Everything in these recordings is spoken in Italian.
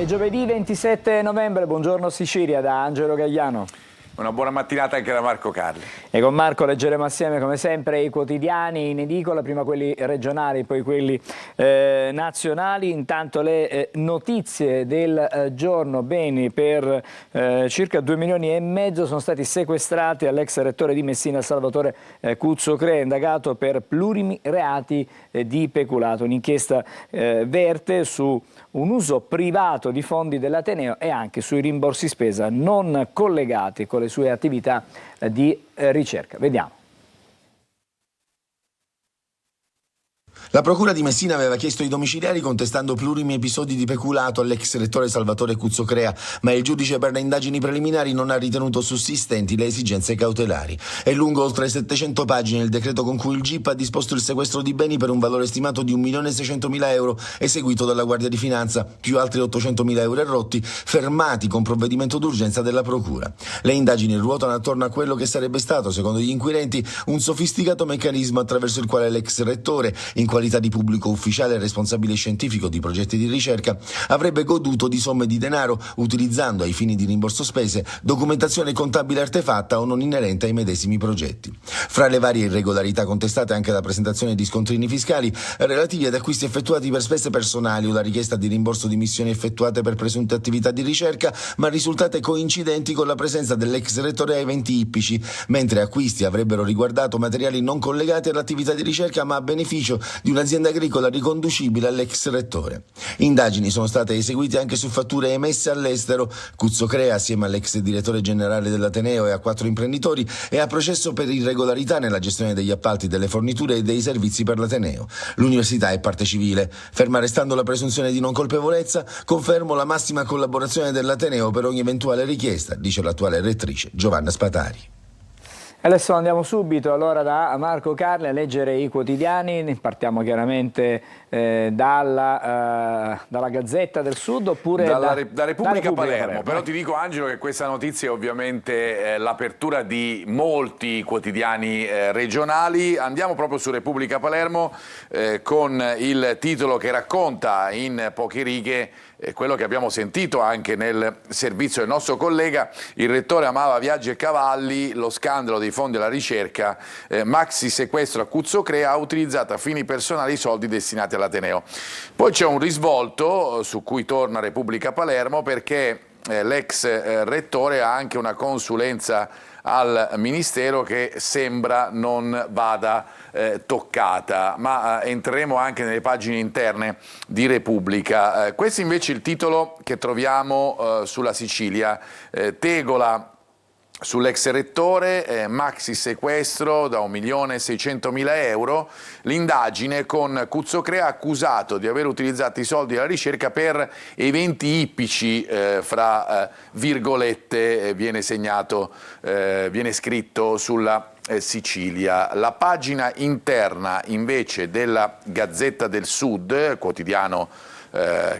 È giovedì 27 novembre, buongiorno Sicilia da Angelo Gagliano. Una buona mattinata anche da Marco Carli. E con Marco leggeremo assieme come sempre i quotidiani in edicola, prima quelli regionali, poi quelli nazionali. Intanto le notizie del giorno: beni per circa 2,5 milioni sono stati sequestrati all'ex rettore di Messina Salvatore Cuzzocrea, indagato per plurimi reati di peculato. Un'inchiesta verte su un uso privato di fondi dell'Ateneo e anche sui rimborsi spesa non collegati con le sue attività di ricerca. Vediamo. La procura di Messina aveva chiesto i domiciliari contestando plurimi episodi di peculato all'ex rettore Salvatore Cuzzocrea, ma il giudice per le indagini preliminari non ha ritenuto sussistenti le esigenze cautelari. È lungo oltre 700 pagine il decreto con cui il GIP ha disposto il sequestro di beni per un valore stimato di 1.600.000 euro, eseguito dalla Guardia di Finanza, più altri 800.000 euro errotti, fermati con provvedimento d'urgenza della procura. Le indagini ruotano attorno a quello che sarebbe stato, secondo gli inquirenti, un sofisticato meccanismo attraverso il quale l'ex rettore, in qualità di pubblico ufficiale e responsabile scientifico di progetti di ricerca, avrebbe goduto di somme di denaro utilizzando ai fini di rimborso spese documentazione contabile artefatta o non inerente ai medesimi progetti. Fra le varie irregolarità contestate anche la presentazione di scontrini fiscali relativi ad acquisti effettuati per spese personali o la richiesta di rimborso di missioni effettuate per presunte attività di ricerca ma risultate coincidenti con la presenza dell'ex rettore a eventi ippici, mentre acquisti avrebbero riguardato materiali non collegati all'attività di ricerca ma a beneficio di un'azienda agricola riconducibile all'ex rettore. Indagini sono state eseguite anche su fatture emesse all'estero. Cuzzocrea, assieme all'ex direttore generale dell'Ateneo e a 4 imprenditori, è a processo per irregolarità nella gestione degli appalti, delle forniture e dei servizi per l'Ateneo. L'università è parte civile. Ferma restando la presunzione di non colpevolezza, confermo la massima collaborazione dell'Ateneo per ogni eventuale richiesta, dice l'attuale rettrice Giovanna Spatari. Adesso andiamo subito allora da Marco Carli a leggere i quotidiani. Partiamo chiaramente dalla Gazzetta del Sud oppure da Repubblica Palermo. Però ti dico, Angelo, che questa notizia è ovviamente l'apertura di molti quotidiani regionali. Andiamo proprio su Repubblica Palermo con il titolo che racconta in poche righe quello che abbiamo sentito anche nel servizio del nostro collega. Il rettore amava viaggi e cavalli, lo scandalo dei fondi alla ricerca, maxi sequestro a Cuzzocrea, ha utilizzato a fini personali i soldi destinati all'Ateneo. Poi c'è un risvolto su cui torna Repubblica Palermo, perché l'ex rettore ha anche una consulenza al Ministero che sembra non vada toccata, ma entreremo anche nelle pagine interne di Repubblica. Questo invece è il titolo che troviamo sulla Sicilia. Tegola sull'ex rettore, maxi sequestro da 1.600.000 euro, l'indagine con Cuzzocrea accusato di aver utilizzato i soldi della ricerca per eventi ippici, fra virgolette viene scritto sulla Sicilia. La pagina interna invece della Gazzetta del Sud, quotidiano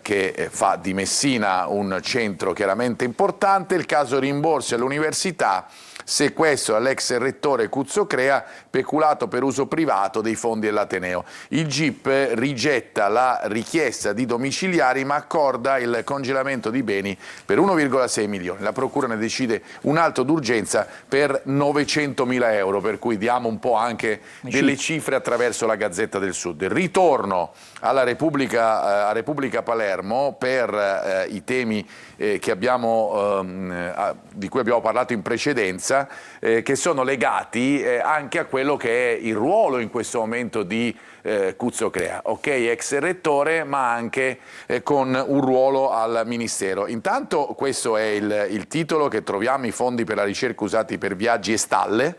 che fa di Messina un centro chiaramente importante, il caso rimborsi all'università, sequestro all'ex rettore Cuzzocrea, peculato per uso privato dei fondi dell'Ateneo. Il GIP rigetta la richiesta di domiciliari ma accorda il congelamento di beni per 1,6 milioni. La procura ne decide un altro d'urgenza per 900.000 euro, per cui diamo un po' anche delle cifre attraverso la Gazzetta del Sud. Ritorno alla Repubblica, a Repubblica Palermo per i temi che abbiamo, di cui abbiamo parlato in precedenza, che sono legati anche a quello che è il ruolo in questo momento di Cuzzocrea, ok, ex rettore, ma anche con un ruolo al Ministero. Intanto questo è il titolo che troviamo: i fondi per la ricerca usati per viaggi e stalle,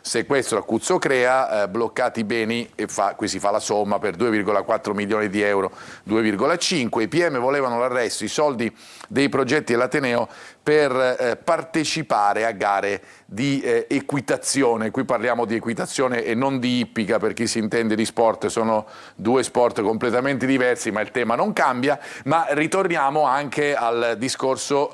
sequestro a Cuzzocrea, bloccati i beni, e qui si fa la somma per 2,4 milioni di euro, 2,5. I PM volevano l'arresto, i soldi dei progetti dell'Ateneo per partecipare a gare di equitazione. Qui parliamo di equitazione e non di ippica, per chi si intende di sport, sono due sport completamente diversi, ma il tema non cambia. Ma ritorniamo anche al discorso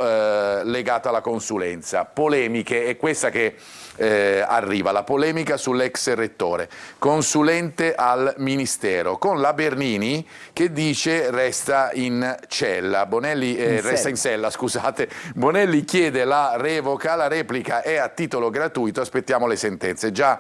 legato alla consulenza. Polemiche, è questa che arriva, la polemica sull'ex rettore, consulente al Ministero, con la Bernini che dice resta in cella, resta in sella, scusate. Bonelli chiede la revoca, la replica è a titolo gratuito, aspettiamo le sentenze, già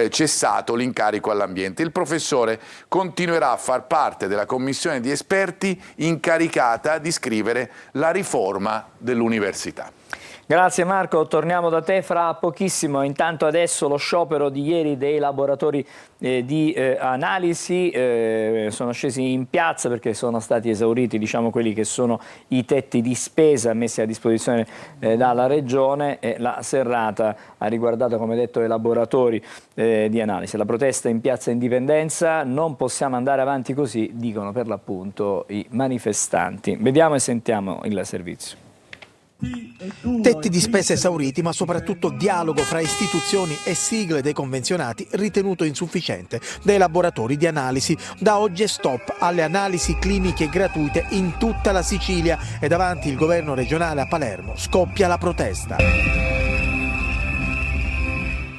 cessato l'incarico all'ambiente. Il professore continuerà a far parte della commissione di esperti incaricata di scrivere la riforma dell'università. Grazie Marco, torniamo da te fra pochissimo. Intanto adesso lo sciopero di ieri dei laboratori di analisi sono scesi in piazza perché sono stati esauriti, diciamo, quelli che sono i tetti di spesa messi a disposizione dalla Regione, e la serrata ha riguardato, come detto, i laboratori di analisi. La protesta in piazza Indipendenza: non possiamo andare avanti così, dicono per l'appunto i manifestanti. Vediamo e sentiamo il servizio. Tetti di spesa esauriti, ma soprattutto dialogo fra istituzioni e sigle dei convenzionati ritenuto insufficiente. Dai laboratori di analisi, da oggi è stop alle analisi cliniche gratuite in tutta la Sicilia, e davanti il governo regionale a Palermo scoppia la protesta.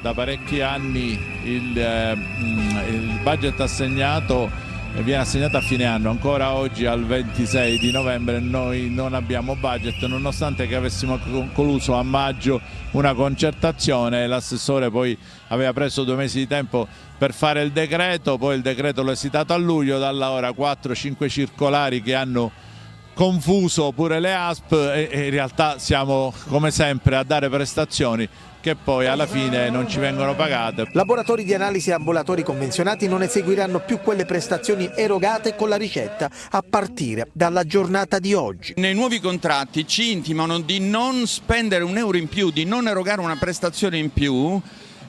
Da parecchi anni il budget assegnato viene assegnato a fine anno, ancora oggi al 26 di novembre noi non abbiamo budget, nonostante che avessimo concluso a maggio una concertazione. L'assessore poi aveva preso 2 mesi di tempo per fare il decreto, poi il decreto l'ho esitato a luglio, da allora 4-5 circolari che hanno confuso pure le ASP, e in realtà siamo come sempre a dare prestazioni che poi alla fine non ci vengono pagate. Laboratori di analisi e ambulatori convenzionati non eseguiranno più quelle prestazioni erogate con la ricetta a partire dalla giornata di oggi. Nei nuovi contratti ci intimano di non spendere un euro in più, di non erogare una prestazione in più,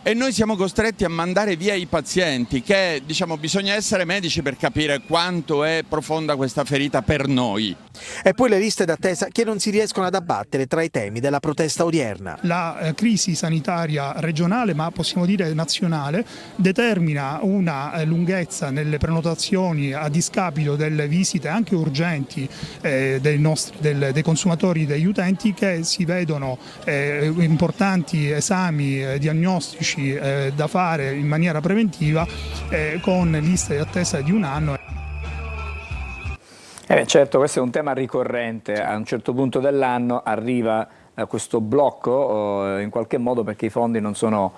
e noi siamo costretti a mandare via i pazienti, che bisogna essere medici per capire quanto è profonda questa ferita per noi. E poi le liste d'attesa che non si riescono ad abbattere tra i temi della protesta odierna. La crisi sanitaria regionale, ma possiamo dire nazionale, determina una lunghezza nelle prenotazioni a discapito delle visite anche urgenti dei consumatori, degli utenti, che si vedono importanti esami diagnostici da fare in maniera preventiva con liste di attesa di 1 anno. Certo, questo è un tema ricorrente. A un certo punto dell'anno arriva questo blocco in qualche modo, perché i fondi non sono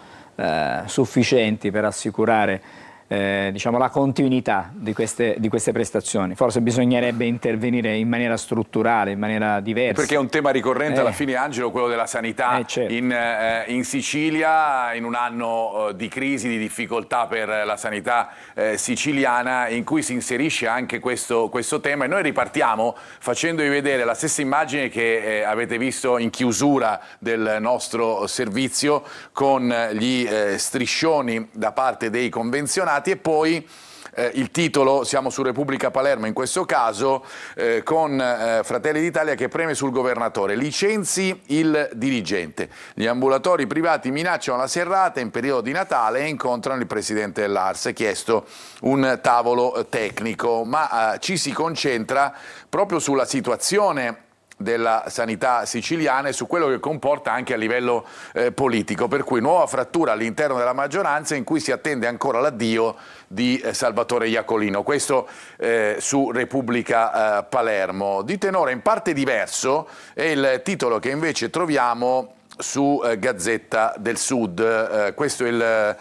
sufficienti per assicurare la continuità di queste prestazioni. Forse bisognerebbe intervenire in maniera strutturale, in maniera diversa. Perché è un tema ricorrente alla fine, Angelo, quello della sanità certo. in Sicilia, in un anno di crisi, di difficoltà per la sanità siciliana, in cui si inserisce anche questo tema. E noi ripartiamo facendovi vedere la stessa immagine che avete visto in chiusura del nostro servizio, con gli striscioni da parte dei convenzionati, e poi il titolo, siamo su Repubblica Palermo in questo caso, con Fratelli d'Italia che preme sul governatore: licenzi il dirigente. Gli ambulatori privati minacciano la serrata in periodo di Natale e incontrano il presidente dell'ARS. Chiesto un tavolo tecnico, ma ci si concentra proprio sulla situazione della sanità siciliana e su quello che comporta anche a livello politico, per cui nuova frattura all'interno della maggioranza, in cui si attende ancora l'addio di Salvatore Iacolino. Questo su Repubblica Palermo. Di tenore in parte diverso è il titolo che invece troviamo su Gazzetta del Sud. Questo è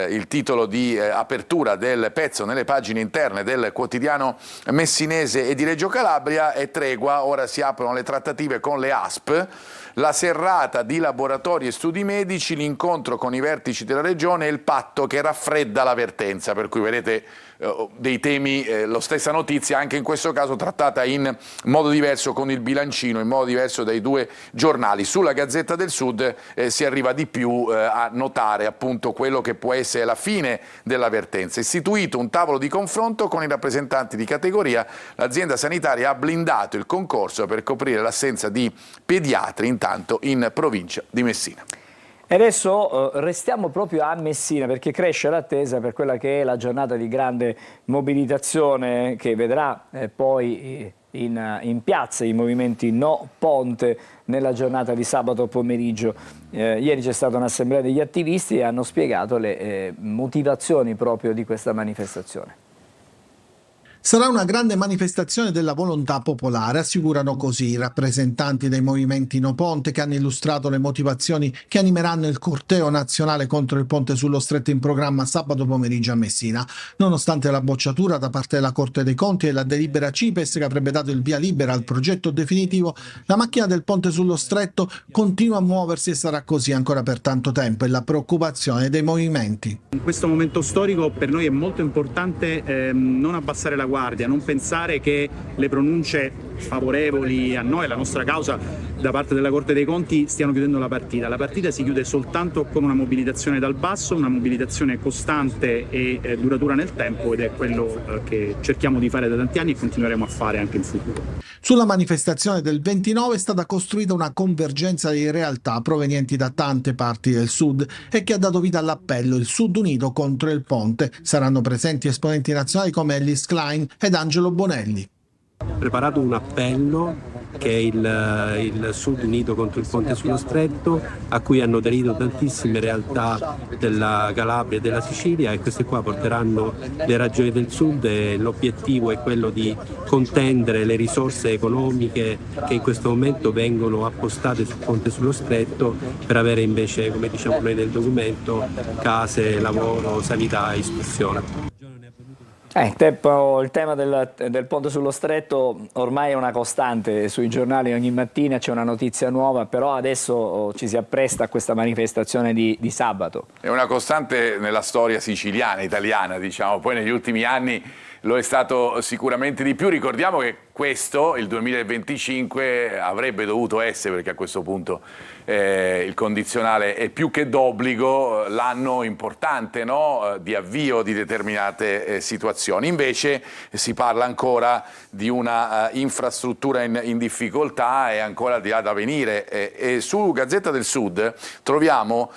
il titolo di apertura del pezzo nelle pagine interne del quotidiano messinese e di Reggio Calabria. E tregua, ora si aprono le trattative con le ASP, la serrata di laboratori e studi medici, l'incontro con i vertici della regione e il patto che raffredda la vertenza. Per cui vedete dei temi, la stessa notizia anche in questo caso trattata in modo diverso, con il bilancino in modo diverso dai due giornali. Sulla Gazzetta del Sud si arriva di più a notare appunto quello che può essere la fine della vertenza. Istituito un tavolo di confronto con i rappresentanti di categoria, l'azienda sanitaria ha blindato il concorso per coprire l'assenza di pediatri intanto in provincia di Messina. E adesso restiamo proprio a Messina, perché cresce l'attesa per quella che è la giornata di grande mobilitazione che vedrà poi in piazza i movimenti No Ponte nella giornata di sabato pomeriggio. Ieri c'è stata un'assemblea degli attivisti e hanno spiegato le motivazioni proprio di questa manifestazione. Sarà una grande manifestazione della volontà popolare, assicurano così i rappresentanti dei movimenti No Ponte, che hanno illustrato le motivazioni che animeranno il corteo nazionale contro il ponte sullo Stretto in programma sabato pomeriggio a Messina. Nonostante la bocciatura da parte della Corte dei Conti e la delibera CIPES che avrebbe dato il via libera al progetto definitivo, la macchina del ponte sullo Stretto continua a muoversi e sarà così ancora per tanto tempo, è la preoccupazione dei movimenti. In questo momento storico per noi è molto importante non abbassare la guardia, non pensare che le pronunce favorevoli a noi, alla nostra causa, da parte della Corte dei Conti stiano chiudendo la partita. La partita si chiude soltanto con una mobilitazione dal basso, una mobilitazione costante e duratura nel tempo, ed è quello che cerchiamo di fare da tanti anni e continueremo a fare anche in futuro. Sulla manifestazione del 29 è stata costruita una convergenza di realtà provenienti da tante parti del Sud e che ha dato vita all'appello Il Sud Unito contro il ponte. Saranno presenti esponenti nazionali come Ellis Klein ed Angelo Bonelli. Preparato un appello che è il Sud Unito contro il ponte sullo Stretto, a cui hanno aderito tantissime realtà della Calabria e della Sicilia, e queste qua porteranno le ragioni del Sud, e l'obiettivo è quello di contendere le risorse economiche che in questo momento vengono appostate sul ponte sullo Stretto per avere invece, come diciamo noi nel documento, case, lavoro, sanità e istruzione. Il tema del ponte sullo Stretto ormai è una costante sui giornali, ogni mattina c'è una notizia nuova, però adesso ci si appresta a questa manifestazione di sabato. È una costante nella storia siciliana, italiana, diciamo, poi negli ultimi anni lo è stato sicuramente di più. Ricordiamo che questo, il 2025, avrebbe dovuto essere, perché a questo punto il condizionale è più che d'obbligo, l'anno importante, no? Di avvio di determinate situazioni. Invece si parla ancora di una infrastruttura in difficoltà e ancora di là da venire. E su Gazzetta del Sud troviamo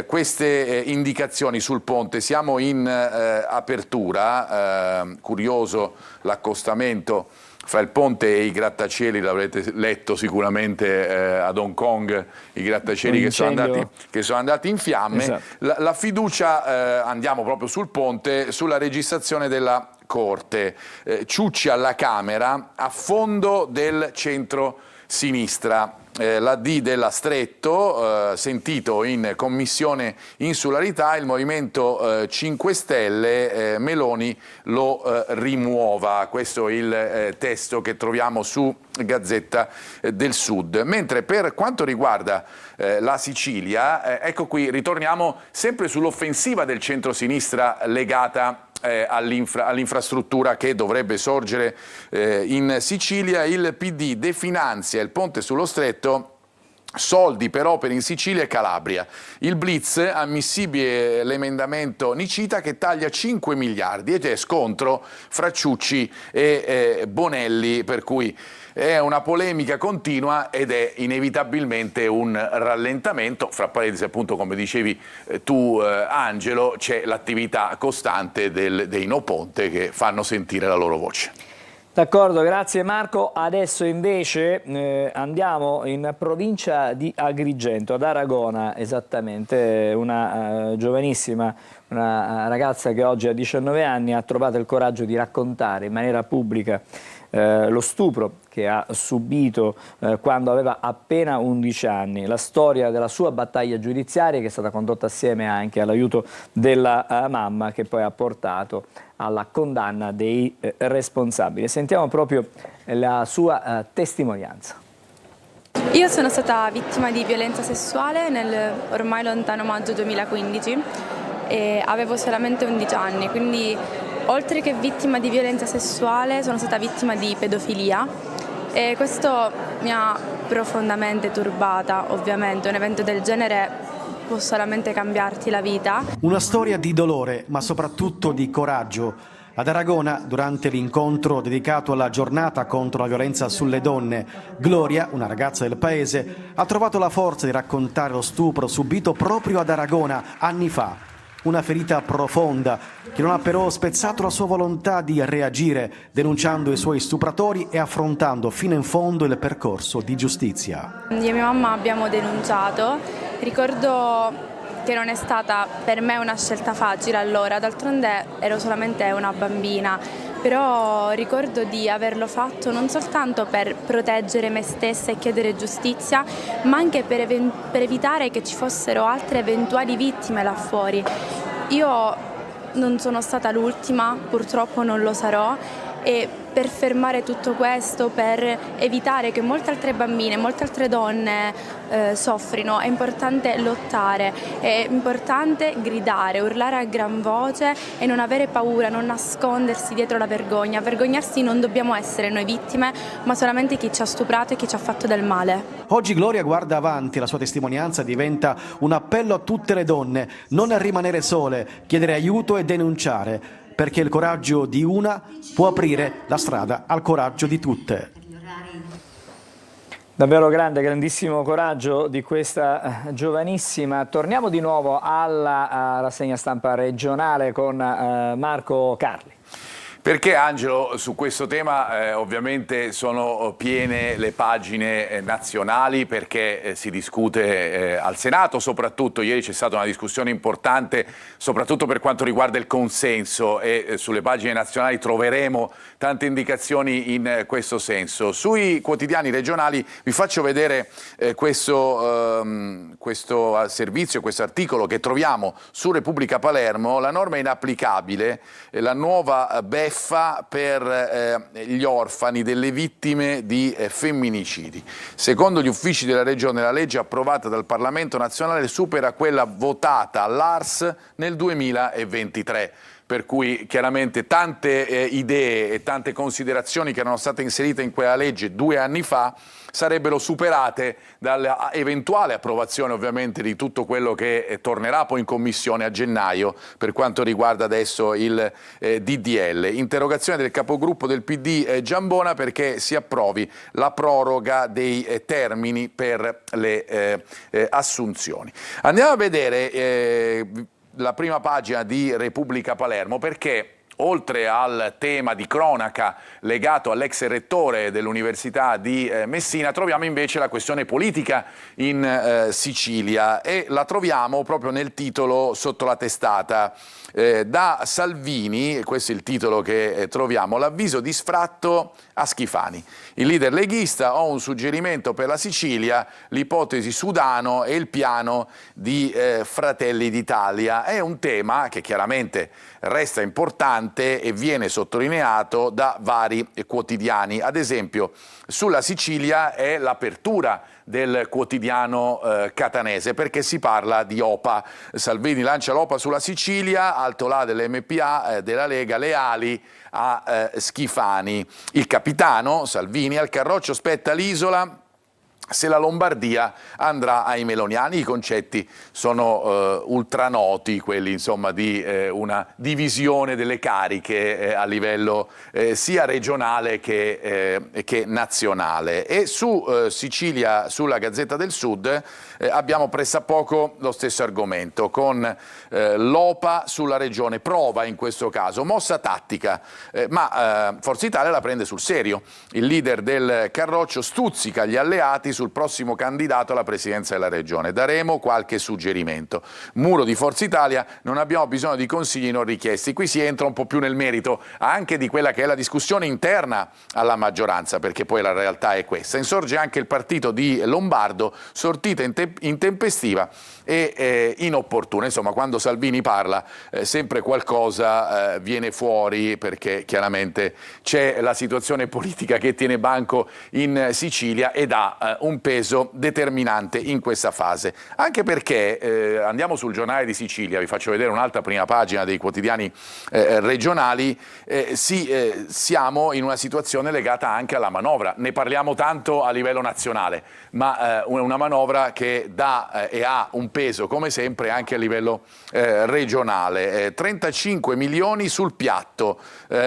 queste indicazioni sul ponte. Siamo in apertura, curioso l'accostamento fra il ponte e i grattacieli, l'avrete letto sicuramente ad Hong Kong, i grattacieli che sono andati in fiamme. Esatto. La fiducia, andiamo proprio sul ponte, sulla registrazione della Corte. Ciucci alla Camera, a fondo del centro-sinistra. La D della Stretto, sentito in Commissione Insularità, il Movimento 5 Stelle, Meloni lo rimuova. Questo è il testo che troviamo su Gazzetta del Sud. Mentre per quanto riguarda la Sicilia, ecco qui, ritorniamo sempre sull'offensiva del centro-sinistra legata all'infrastruttura che dovrebbe sorgere in Sicilia. Il PD definanzia il ponte sullo Stretto, soldi per opere in Sicilia e Calabria. Il Blitz, ammissibile l'emendamento Nicita che taglia 5 miliardi ed è scontro fra Ciucci e Bonelli, per cui è una polemica continua ed è inevitabilmente un rallentamento. Fra parentesi, appunto, come dicevi tu Angelo, c'è l'attività costante dei No Ponte che fanno sentire la loro voce. D'accordo, grazie Marco. Adesso invece andiamo in provincia di Agrigento, ad Aragona esattamente. Una giovanissima, una ragazza che oggi ha 19 anni ha trovato il coraggio di raccontare in maniera pubblica lo stupro che ha subito quando aveva appena 11 anni, la storia della sua battaglia giudiziaria che è stata condotta assieme anche all'aiuto della mamma, che poi ha portato alla condanna dei responsabili. Sentiamo proprio la sua testimonianza. Io sono stata vittima di violenza sessuale nel ormai lontano maggio 2015 e avevo solamente 11 anni, quindi oltre che vittima di violenza sessuale sono stata vittima di pedofilia e questo mi ha profondamente turbata. Ovviamente un evento del genere può solamente cambiarti la vita. Una storia di dolore, ma soprattutto di coraggio. Ad Aragona, durante l'incontro dedicato alla giornata contro la violenza sulle donne, Gloria, una ragazza del paese, ha trovato la forza di raccontare lo stupro subito proprio ad Aragona anni fa. Una ferita profonda che non ha però spezzato la sua volontà di reagire, denunciando i suoi stupratori e affrontando fino in fondo il percorso di giustizia. Io e mia mamma abbiamo denunciato, ricordo che non è stata per me una scelta facile allora, d'altronde ero solamente una bambina, però ricordo di averlo fatto non soltanto per proteggere me stessa e chiedere giustizia, ma anche per evitare che ci fossero altre eventuali vittime là fuori. Io non sono stata l'ultima, purtroppo non lo sarò, e per fermare tutto questo, per evitare che molte altre bambine, molte altre donne soffrino, è importante lottare, è importante gridare, urlare a gran voce e non avere paura, non nascondersi dietro la vergogna. Vergognarsi non dobbiamo essere noi vittime, ma solamente chi ci ha stuprato e chi ci ha fatto del male. Oggi Gloria guarda avanti, la sua testimonianza diventa un appello a tutte le donne, non a rimanere sole, chiedere aiuto e denunciare, perché il coraggio di una può aprire la strada al coraggio di tutte. Davvero grande, grandissimo coraggio di questa giovanissima. Torniamo di nuovo alla rassegna stampa regionale con Marco Carli. Perché Angelo, su questo tema ovviamente sono piene le pagine nazionali, perché si discute al Senato, soprattutto ieri c'è stata una discussione importante soprattutto per quanto riguarda il consenso, e sulle pagine nazionali troveremo tante indicazioni in questo senso. Sui quotidiani regionali vi faccio vedere questo servizio, questo articolo che troviamo su Repubblica Palermo. La norma è inapplicabile, la nuova beffa per gli orfani delle vittime di femminicidi. Secondo gli uffici della Regione, la legge approvata dal Parlamento nazionale supera quella votata all'ARS nel 2023. Per cui chiaramente tante idee e tante considerazioni che erano state inserite in quella legge 2 anni fa sarebbero superate dall'eventuale approvazione ovviamente di tutto quello che tornerà poi in commissione a gennaio per quanto riguarda adesso il DDL. Interrogazione del capogruppo del PD Giambona perché si approvi la proroga dei termini per le assunzioni. Andiamo a vedere la prima pagina di Repubblica Palermo, perché oltre al tema di cronaca legato all'ex rettore dell'Università di Messina, troviamo invece la questione politica in Sicilia, e la troviamo proprio nel titolo sotto la testata. Da Salvini, questo è il titolo che troviamo, l'avviso di sfratto a Schifani. Il leader leghista: ho un suggerimento per la Sicilia, l'ipotesi Sudano e il piano di Fratelli d'Italia. È un tema che chiaramente resta importante e viene sottolineato da vari quotidiani. Ad esempio, sulla Sicilia è l'apertura del quotidiano catanese, perché si parla di OPA. Salvini lancia l'OPA sulla Sicilia, alto là dell'MPA, della Lega, leali a Schifani. Il capitano Salvini: al Carroccio spetta l'isola se la Lombardia andrà ai meloniani. I concetti sono ultranoti, quelli insomma di una divisione delle cariche a livello sia regionale che nazionale. E su Sicilia, sulla Gazzetta del Sud, abbiamo pressappoco lo stesso argomento, con l'OPA sulla regione, prova in questo caso, mossa tattica, ma Forza Italia la prende sul serio. Il leader del Carroccio stuzzica gli alleati sul prossimo candidato alla presidenza della regione. Daremo qualche suggerimento. Muro di Forza Italia: non abbiamo bisogno di consigli non richiesti. Qui si entra un po' più nel merito anche di quella che è la discussione interna alla maggioranza, perché poi la realtà è questa. Insorge anche il partito di Lombardo, sortita intempestiva e inopportuna. Insomma, quando Salvini parla sempre qualcosa viene fuori, perché chiaramente c'è la situazione politica che tiene banco in Sicilia ed ha un peso determinante in questa fase. Anche perché, andiamo sul Giornale di Sicilia, vi faccio vedere un'altra prima pagina dei quotidiani regionali, siamo in una situazione legata anche alla manovra. Ne parliamo tanto a livello nazionale, ma una manovra che dà e ha un peso, come sempre, anche a livello regionale. 35 milioni sul piatto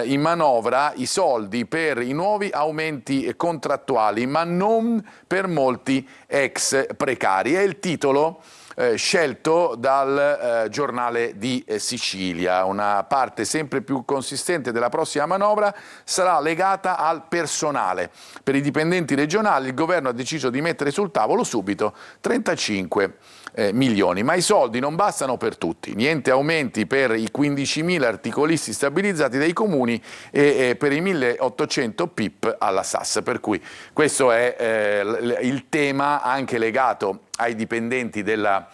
in manovra, i soldi per i nuovi aumenti contrattuali, ma non per molti ex precari. È il titolo scelto dal Giornale di Sicilia. Una parte sempre più consistente della prossima manovra sarà legata al personale. Per i dipendenti regionali il governo ha deciso di mettere sul tavolo subito 35 milioni, ma i soldi non bastano per tutti. Niente aumenti per i 15.000 articolisti stabilizzati dai comuni e per i 1.800 PIP alla SAS. Per cui questo è il tema anche legato ai dipendenti della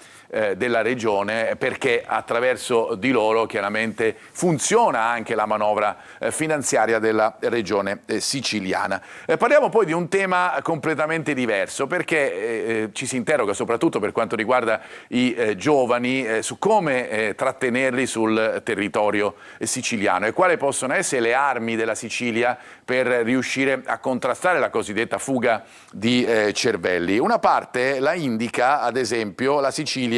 regione, perché attraverso di loro chiaramente funziona anche la manovra finanziaria della regione siciliana. Parliamo poi di un tema completamente diverso, perché ci si interroga soprattutto per quanto riguarda i giovani su come trattenerli sul territorio siciliano e quali possono essere le armi della Sicilia per riuscire a contrastare la cosiddetta fuga di cervelli. Una parte la indica, ad esempio, la Sicilia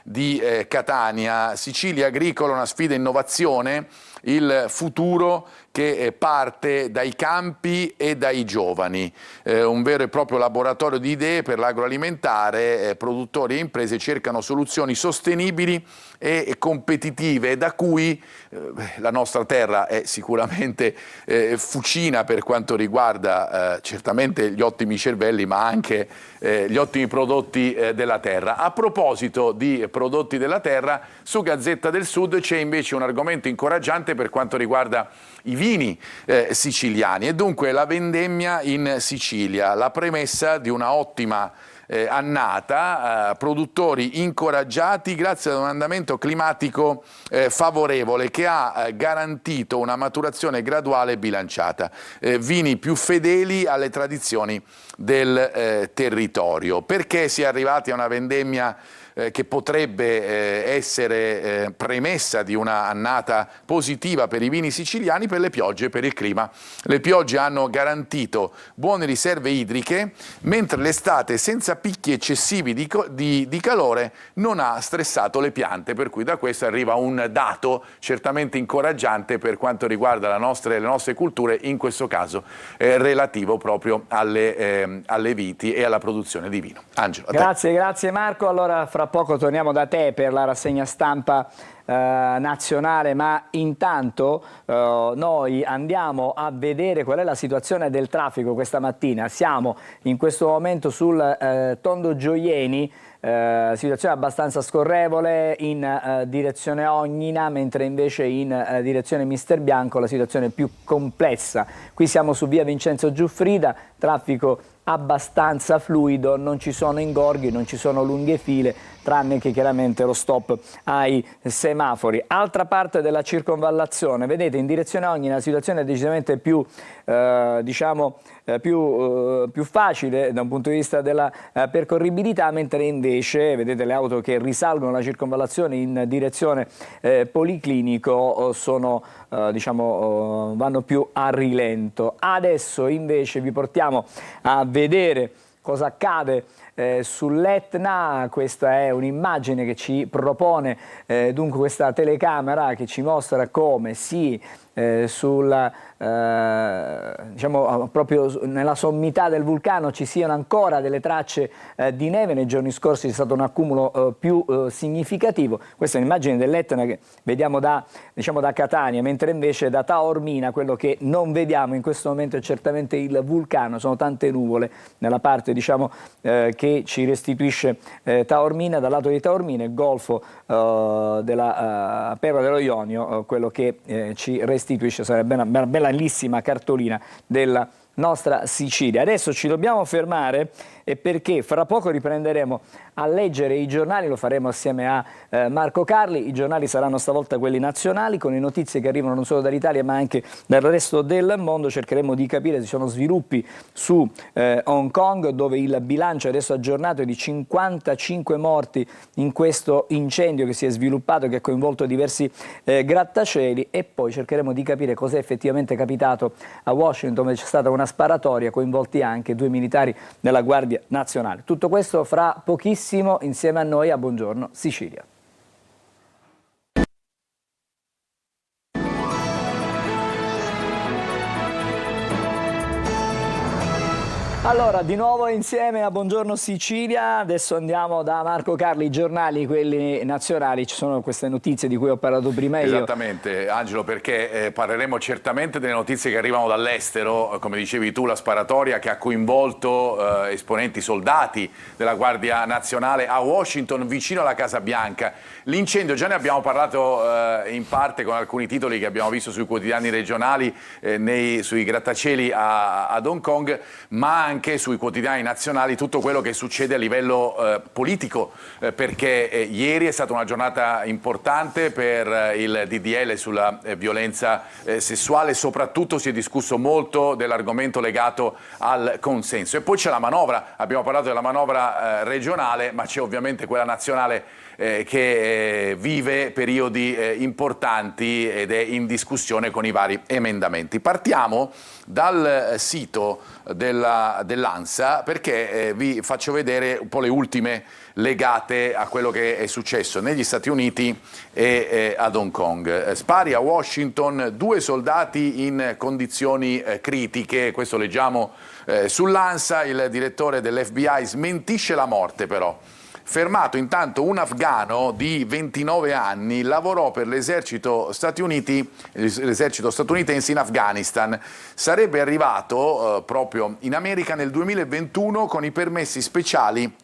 di Catania. Sicilia agricola, una sfida innovazione, il futuro che parte dai campi e dai giovani. Un vero e proprio laboratorio di idee per l'agroalimentare. Produttori e imprese cercano soluzioni sostenibili e competitive, da cui la nostra terra è sicuramente fucina per quanto riguarda certamente gli ottimi cervelli, ma anche gli ottimi prodotti della terra. A proposito di prodotti della terra, su Gazzetta del Sud c'è invece un argomento incoraggiante per quanto riguarda i vini siciliani e dunque la vendemmia in Sicilia, la premessa di una ottima annata, produttori incoraggiati grazie ad un andamento climatico favorevole che ha garantito una maturazione graduale e bilanciata, vini più fedeli alle tradizioni del territorio. Perché si è arrivati a una vendemmia che potrebbe essere premessa di una annata positiva per i vini siciliani? Per le piogge e per il clima. Le piogge hanno garantito buone riserve idriche, mentre l'estate senza picchi eccessivi di calore non ha stressato le piante, per cui da questo arriva un dato certamente incoraggiante per quanto riguarda le nostre culture, in questo caso relativo proprio alle viti e alla produzione di vino. Angelo, a te. Grazie Marco. Allora fra poco torniamo da te per la rassegna stampa nazionale, ma intanto noi andiamo a vedere qual è la situazione del traffico questa mattina. Siamo in questo momento sul Tondo Gioieni, situazione abbastanza scorrevole in direzione Ognina, mentre invece in direzione Mister Bianco la situazione è più complessa. Qui siamo su via Vincenzo Giuffrida, traffico abbastanza fluido, non ci sono ingorghi, non ci sono lunghe file, tranne che chiaramente lo stop ai semafori. Altra parte della circonvallazione, vedete, in direzione Ognina la situazione è decisamente più più facile da un punto di vista della percorribilità, mentre invece vedete le auto che risalgono la circonvallazione in direzione Policlinico vanno più a rilento. Adesso invece vi portiamo a vedere cosa accade sull'Etna. Questa è un'immagine che ci propone dunque questa telecamera che ci mostra come proprio nella sommità del vulcano ci siano ancora delle tracce di neve. Nei giorni scorsi c'è stato un accumulo più significativo. Questa è un'immagine dell'Etna che vediamo da Catania, mentre invece da Taormina quello che non vediamo in questo momento è certamente il vulcano. Sono tante nuvole nella parte che ci restituisce Taormina. Dal lato di Taormina il golfo della Perla dello Ionio, quello che ci restituisce sarebbe una bellissima cartolina della nostra Sicilia. Adesso ci dobbiamo fermare perché fra poco riprenderemo a leggere i giornali, lo faremo assieme a Marco Carli. I giornali saranno stavolta quelli nazionali, con le notizie che arrivano non solo dall'Italia ma anche dal resto del mondo. Cercheremo di capire se ci sono sviluppi su Hong Kong, dove il bilancio adesso aggiornato è di 55 morti in questo incendio che si è sviluppato, che ha coinvolto diversi grattacieli, e poi cercheremo di capire cos'è effettivamente capitato a Washington, dove c'è stata una sparatoria, coinvolti anche 2 militari della Guardia Nazionale. Tutto questo fra pochissimo insieme a noi a Buongiorno Sicilia. Allora, di nuovo insieme a Buongiorno Sicilia, adesso andiamo da Marco Carli, i giornali, quelli nazionali. Ci sono queste notizie di cui ho parlato prima io. Esattamente, Angelo, perché parleremo certamente delle notizie che arrivano dall'estero, come dicevi tu, la sparatoria che ha coinvolto esponenti, soldati della Guardia Nazionale a Washington, vicino alla Casa Bianca. L'incendio, già ne abbiamo parlato in parte con alcuni titoli che abbiamo visto sui quotidiani regionali, sui grattacieli ad Hong Kong, ma anche sui quotidiani nazionali tutto quello che succede a livello politico, perché ieri è stata una giornata importante per il DDL sulla violenza sessuale, soprattutto si è discusso molto dell'argomento legato al consenso. E poi c'è la manovra, abbiamo parlato della manovra regionale, ma c'è ovviamente quella nazionale che vive periodi importanti ed è in discussione con i vari emendamenti. Partiamo dal sito dell'ANSA perché vi faccio vedere un po' le ultime legate a quello che è successo negli Stati Uniti e ad Hong Kong. Spari a Washington, 2 soldati in condizioni critiche, questo leggiamo sull'ANSA. Il direttore dell'FBI smentisce la morte però. Fermato intanto un afgano di 29 anni, lavorò per l'esercito statunitense in Afghanistan. Sarebbe arrivato proprio in America nel 2021 con i permessi speciali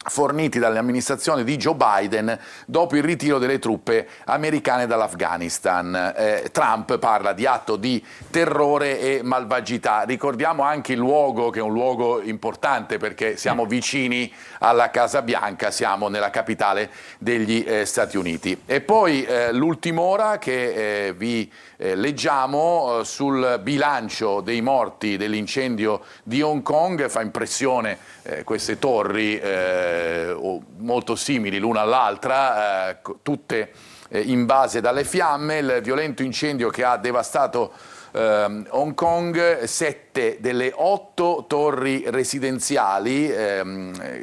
forniti dall'amministrazione di Joe Biden dopo il ritiro delle truppe americane dall'Afghanistan. Trump parla di atto di terrore e malvagità. Ricordiamo anche il luogo, che è un luogo importante perché siamo vicini alla Casa Bianca, siamo nella capitale degli Stati Uniti. E poi l'ultima ora che vi leggiamo sul bilancio dei morti dell'incendio di Hong Kong. Fa impressione queste torri molto simili l'una all'altra, tutte invase dalle fiamme. Il violento incendio che ha devastato Hong Kong, 7 delle 8 torri residenziali,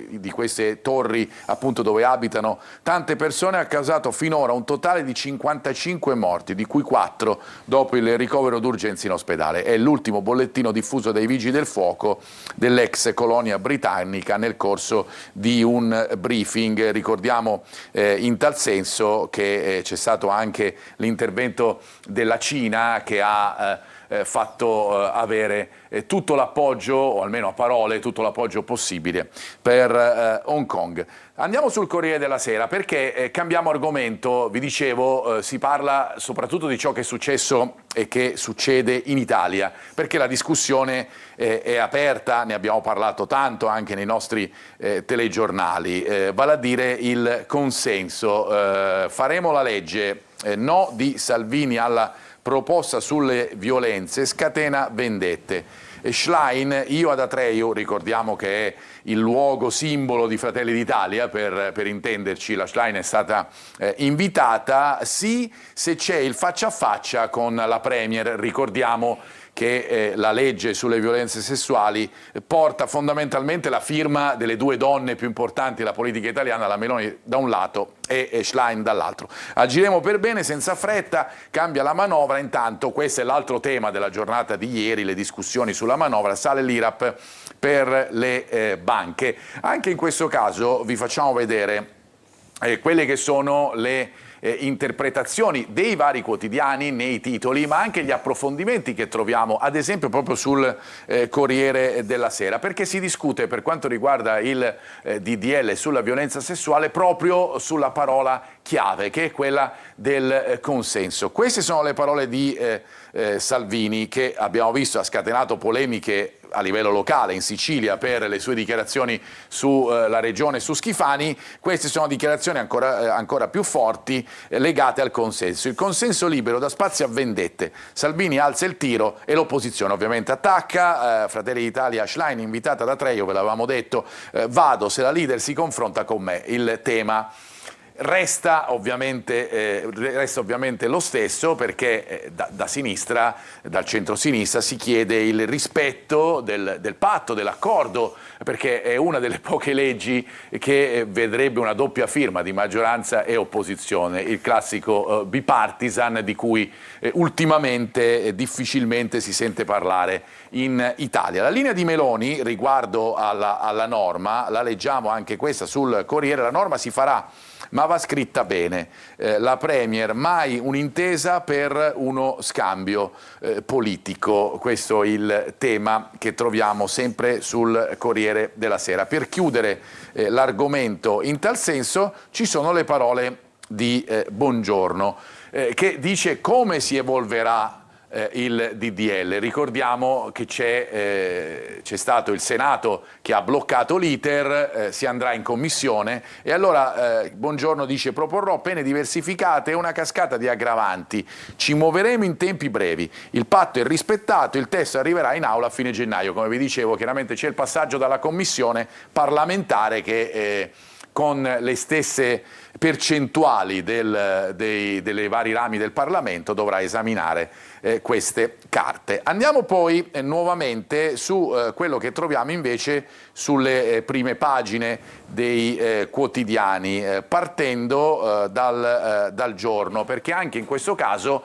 di queste torri appunto dove abitano tante persone, ha causato finora un totale di 55 morti, di cui 4 dopo il ricovero d'urgenza in ospedale. È l'ultimo bollettino diffuso dai vigili del fuoco dell'ex colonia britannica nel corso di un briefing. Ricordiamo in tal senso che c'è stato anche l'intervento della Cina, che ha fatto avere tutto l'appoggio, o almeno a parole, tutto l'appoggio possibile per Hong Kong. Andiamo sul Corriere della Sera perché cambiamo argomento. Vi dicevo, si parla soprattutto di ciò che è successo e che succede in Italia, perché la discussione è aperta, ne abbiamo parlato tanto anche nei nostri telegiornali, vale a dire il consenso. Faremo la legge, no di Salvini alla proposta sulle violenze, scatena vendette. Schlein, io ad Atreju, ricordiamo che è il luogo simbolo di Fratelli d'Italia, per intenderci, la Schlein è stata invitata, sì se c'è il faccia a faccia con la Premier. Ricordiamo che la legge sulle violenze sessuali porta fondamentalmente la firma delle 2 donne più importanti della politica italiana, la Meloni da un lato e Schlein dall'altro. Agiremo per bene, senza fretta, cambia la manovra. Intanto questo è l'altro tema della giornata di ieri, le discussioni sulla manovra. Sale l'IRAP per le banche. Anche in questo caso vi facciamo vedere quelle che sono le interpretazioni dei vari quotidiani nei titoli, ma anche gli approfondimenti che troviamo, ad esempio proprio sul Corriere della Sera, perché si discute per quanto riguarda il DDL sulla violenza sessuale proprio sulla parola chiave, che è quella del consenso. Queste sono le parole di Salvini, che abbiamo visto ha scatenato polemiche a livello locale in Sicilia per le sue dichiarazioni sulla regione, su Schifani. Queste sono dichiarazioni ancora più forti legate al consenso. Il consenso libero dà spazio a vendette. Salvini alza il tiro e l'opposizione ovviamente attacca. Fratelli d'Italia, Schlein invitata da Treio, ve l'avevamo detto, vado se la leader si confronta con me. Il tema resta ovviamente lo stesso, perché da sinistra, dal centro-sinistra, si chiede il rispetto del patto, dell'accordo, perché è una delle poche leggi che vedrebbe una doppia firma di maggioranza e opposizione, il classico bipartisan di cui ultimamente difficilmente si sente parlare in Italia. La linea di Meloni riguardo alla norma, la leggiamo anche questa sul Corriere, la norma si farà ma va scritta bene. La Premier, mai un'intesa per uno scambio politico. Questo è il tema che troviamo sempre sul Corriere della Sera. Per chiudere l'argomento in tal senso ci sono le parole di Bongiorno, che dice come si evolverà il DDL. Ricordiamo che c'è stato il Senato che ha bloccato l'iter, si andrà in commissione e allora Bongiorno dice: proporrò pene diversificate e una cascata di aggravanti, ci muoveremo in tempi brevi, il patto è rispettato, il testo arriverà in aula a fine gennaio. Come vi dicevo, chiaramente c'è il passaggio dalla commissione parlamentare che con le stesse percentuali dei vari rami del Parlamento dovrà esaminare queste carte. Andiamo poi nuovamente su quello che troviamo invece sulle prime pagine dei quotidiani, partendo dal Giorno, perché anche in questo caso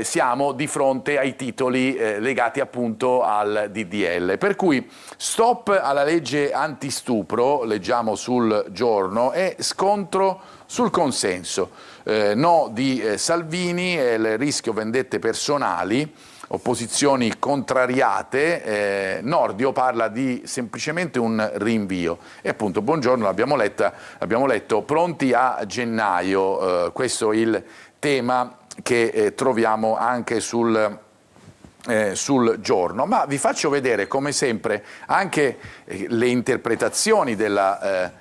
siamo di fronte ai titoli legati appunto al DDL. Per cui stop alla legge antistupro, leggiamo sul Giorno, e scontro sul consenso. No di Salvini, il rischio vendette personali, opposizioni contrariate, Nordio parla di semplicemente un rinvio e appunto Bongiorno l'abbiamo letto pronti a gennaio. Questo è il tema che troviamo anche sul Giorno, ma vi faccio vedere come sempre anche le interpretazioni della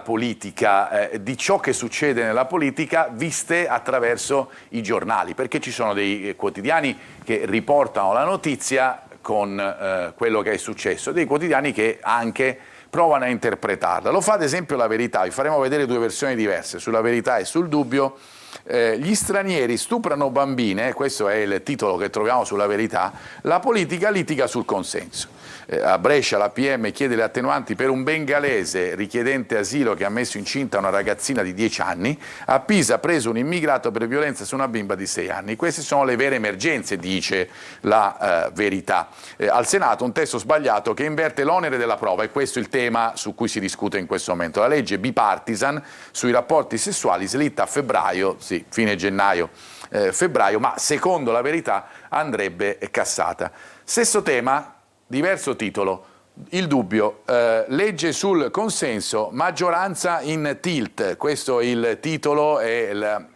politica, di ciò che succede nella politica viste attraverso i giornali, perché ci sono dei quotidiani che riportano la notizia con quello che è successo, dei quotidiani che anche provano a interpretarla. Lo fa ad esempio La Verità, vi faremo vedere due versioni diverse, sulla Verità e sul Dubbio. Gli stranieri stuprano bambine, questo è il titolo che troviamo sulla Verità, la politica litiga sul consenso. A Brescia la PM chiede le attenuanti per un bengalese richiedente asilo che ha messo incinta una ragazzina di 10 anni, a Pisa preso un immigrato per violenza su una bimba di 6 anni. Queste sono le vere emergenze, dice la Verità. Al Senato un testo sbagliato che inverte l'onere della prova, e questo è il tema su cui si discute in questo momento. La legge bipartisan sui rapporti sessuali slitta a febbraio, sì, fine gennaio, febbraio, ma secondo la Verità andrebbe cassata. Stesso tema, diverso titolo. Il Dubbio, legge sul consenso, maggioranza in tilt. Questo è il titolo e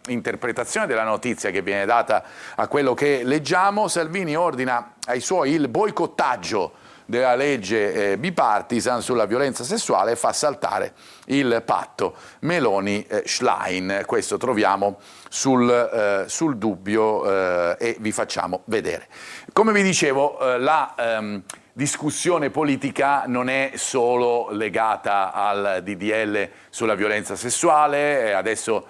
l'interpretazione della notizia che viene data a quello che leggiamo. Salvini ordina ai suoi il boicottaggio della legge bipartisan sulla violenza sessuale e fa saltare il patto Meloni-Schlein. Questo troviamo sul Dubbio e vi facciamo vedere. Come vi dicevo, la discussione politica non è solo legata al DDL sulla violenza sessuale, adesso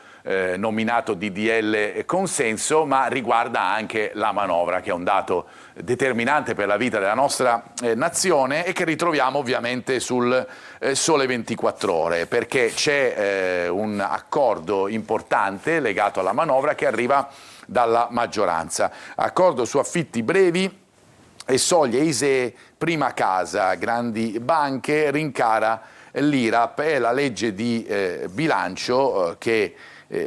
nominato DDL consenso, ma riguarda anche la manovra, che è un dato determinante per la vita della nostra nazione e che ritroviamo ovviamente sul Sole 24 Ore, perché c'è un accordo importante legato alla manovra che arriva dalla maggioranza. Accordo su affitti brevi e soglie ISEE, prima casa, grandi banche, rincara l'IRAP e la legge di bilancio che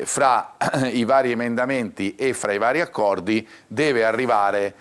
fra i vari emendamenti e fra i vari accordi deve arrivare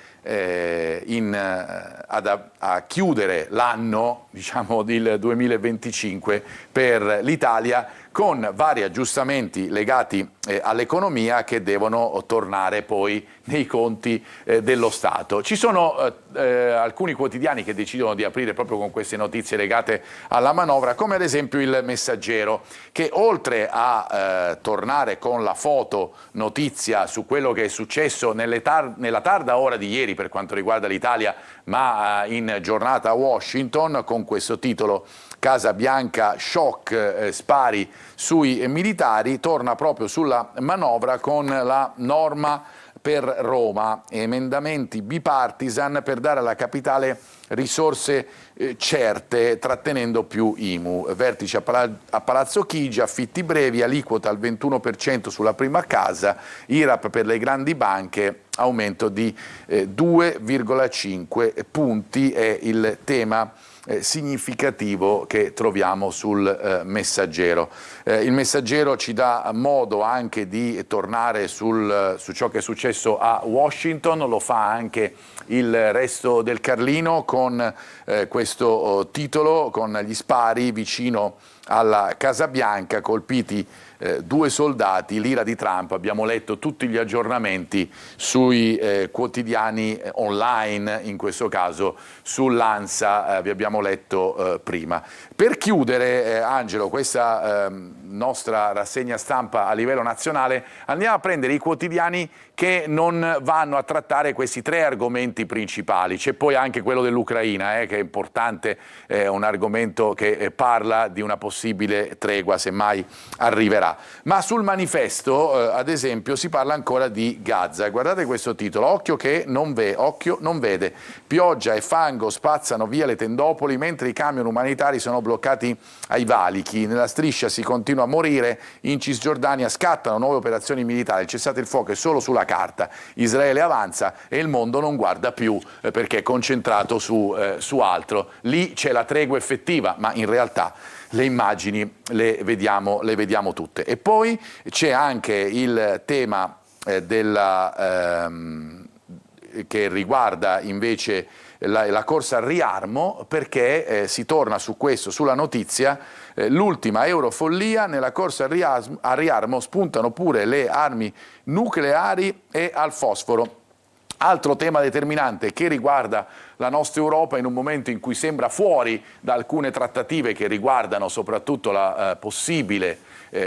a chiudere l'anno, diciamo, del 2025 per l'Italia, con vari aggiustamenti legati all'economia che devono tornare poi nei conti dello Stato. Ci sono alcuni quotidiani che decidono di aprire proprio con queste notizie legate alla manovra, come ad esempio il Messaggero, che oltre a tornare con la foto notizia su quello che è successo nella tarda ora di ieri per quanto riguarda l'Italia, ma in giornata a Washington, con questo titolo Casa Bianca, shock, spari sui militari, torna proprio sulla manovra con la norma per Roma, emendamenti bipartisan per dare alla capitale risorse certe, trattenendo più IMU, vertice a Palazzo Chigi, affitti brevi, aliquota al 21% sulla prima casa, IRAP per le grandi banche, aumento di 2,5 punti è il tema significativo che troviamo sul Messaggero. Il Messaggero ci dà modo anche di tornare su ciò che è successo a Washington, lo fa anche il Resto del Carlino con questo titolo, con gli spari vicino alla Casa Bianca, colpiti 2 soldati, l'ira di Trump. Abbiamo letto tutti gli aggiornamenti sui quotidiani online, in questo caso sull'Ansa, vi abbiamo letto prima. Per chiudere, Angelo, questa nostra rassegna stampa a livello nazionale, andiamo a prendere i quotidiani che non vanno a trattare questi 3 argomenti principali. C'è poi anche quello dell'Ucraina, che è importante, è un argomento che parla di una possibile tregua, se mai arriverà. Ma sul Manifesto, ad esempio, si parla ancora di Gaza. Guardate questo titolo: occhio non vede. Pioggia e fango spazzano via le tendopoli mentre i camion umanitari sono bloccati ai valichi. Nella striscia si continua a morire, in Cisgiordania scattano nuove operazioni militari, il cessate il fuoco è solo sulla carta, Israele avanza e il mondo non guarda più perché è concentrato su altro. Lì c'è la tregua effettiva, ma in realtà le immagini le vediamo tutte. E poi c'è anche il tema che riguarda invece la corsa al riarmo, perché si torna su questo, sulla notizia, l'ultima eurofollia, nella corsa al riarmo spuntano pure le armi nucleari e al fosforo. Altro tema determinante che riguarda la nostra Europa in un momento in cui sembra fuori da alcune trattative che riguardano soprattutto la possibile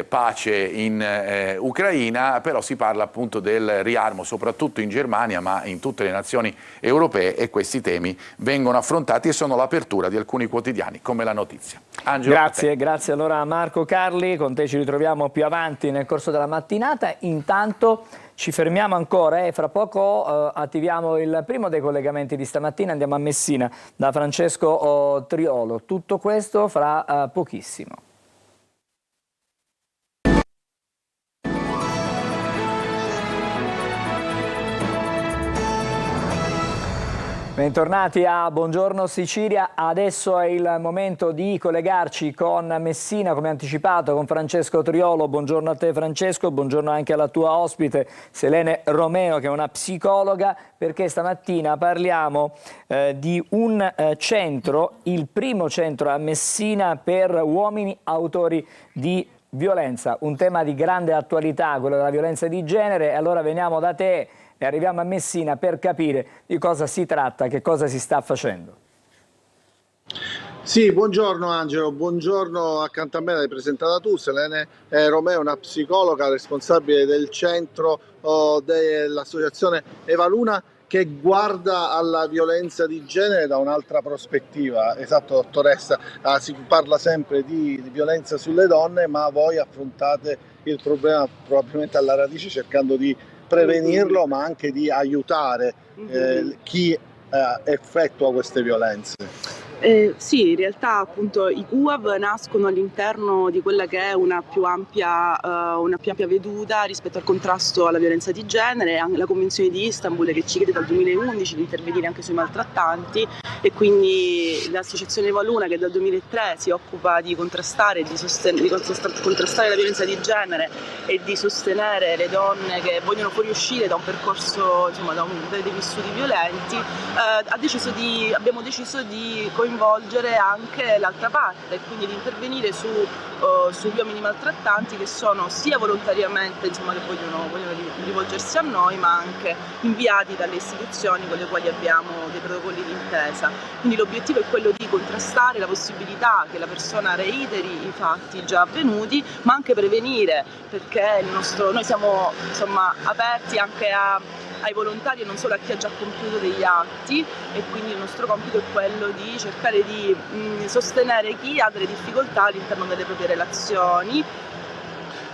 pace in Ucraina, però si parla appunto del riarmo soprattutto in Germania ma in tutte le nazioni europee, e questi temi vengono affrontati e sono l'apertura di alcuni quotidiani come La Notizia. Angelo, grazie allora a Marco Carli, con te ci ritroviamo più avanti nel corso della mattinata. Intanto ci fermiamo ancora e fra poco attiviamo il primo dei collegamenti di stamattina, andiamo a Messina da Francesco Triolo. Tutto questo fra pochissimo. Bentornati a Buongiorno Sicilia, adesso è il momento di collegarci con Messina come anticipato con Francesco Triolo. Buongiorno a te Francesco, buongiorno anche alla tua ospite Selene Romeo che è una psicologa, perché stamattina parliamo di un centro, il primo centro a Messina per uomini autori di violenza, un tema di grande attualità, quello della violenza di genere, e allora veniamo da te e arriviamo a Messina per capire di cosa si tratta, che cosa si sta facendo. Sì, buongiorno Angelo, buongiorno, accanto a me l'hai presentata tu, Selene Romeo, una psicologa responsabile del centro dell'associazione Eva Luna, che guarda alla violenza di genere da un'altra prospettiva. Esatto, dottoressa, si parla sempre di violenza sulle donne, ma voi affrontate il problema probabilmente alla radice cercando di prevenirlo, ma anche di aiutare chi effettua queste violenze. Sì, in realtà appunto i QAV nascono all'interno di quella che è una più ampia veduta rispetto al contrasto alla violenza di genere, anche la Convenzione di Istanbul che ci chiede dal 2011 di intervenire anche sui maltrattanti, e quindi l'associazione Evaluna, che dal 2003 si occupa di contrastare contrastare la violenza di genere e di sostenere le donne che vogliono fuoriuscire da un percorso, insomma, da dei vissuti violenti, abbiamo deciso di coinvolgere anche l'altra parte, e quindi di intervenire sugli uomini maltrattanti che sono sia volontariamente, insomma, che vogliono rivolgersi a noi, ma anche inviati dalle istituzioni con le quali abbiamo dei protocolli d'intesa. Quindi l'obiettivo è quello di contrastare la possibilità che la persona reiteri i fatti già avvenuti, ma anche prevenire, perché noi siamo, insomma, aperti anche ai volontari e non solo a chi ha già compiuto degli atti, e quindi il nostro compito è quello di cercare di sostenere chi ha delle difficoltà all'interno delle proprie relazioni.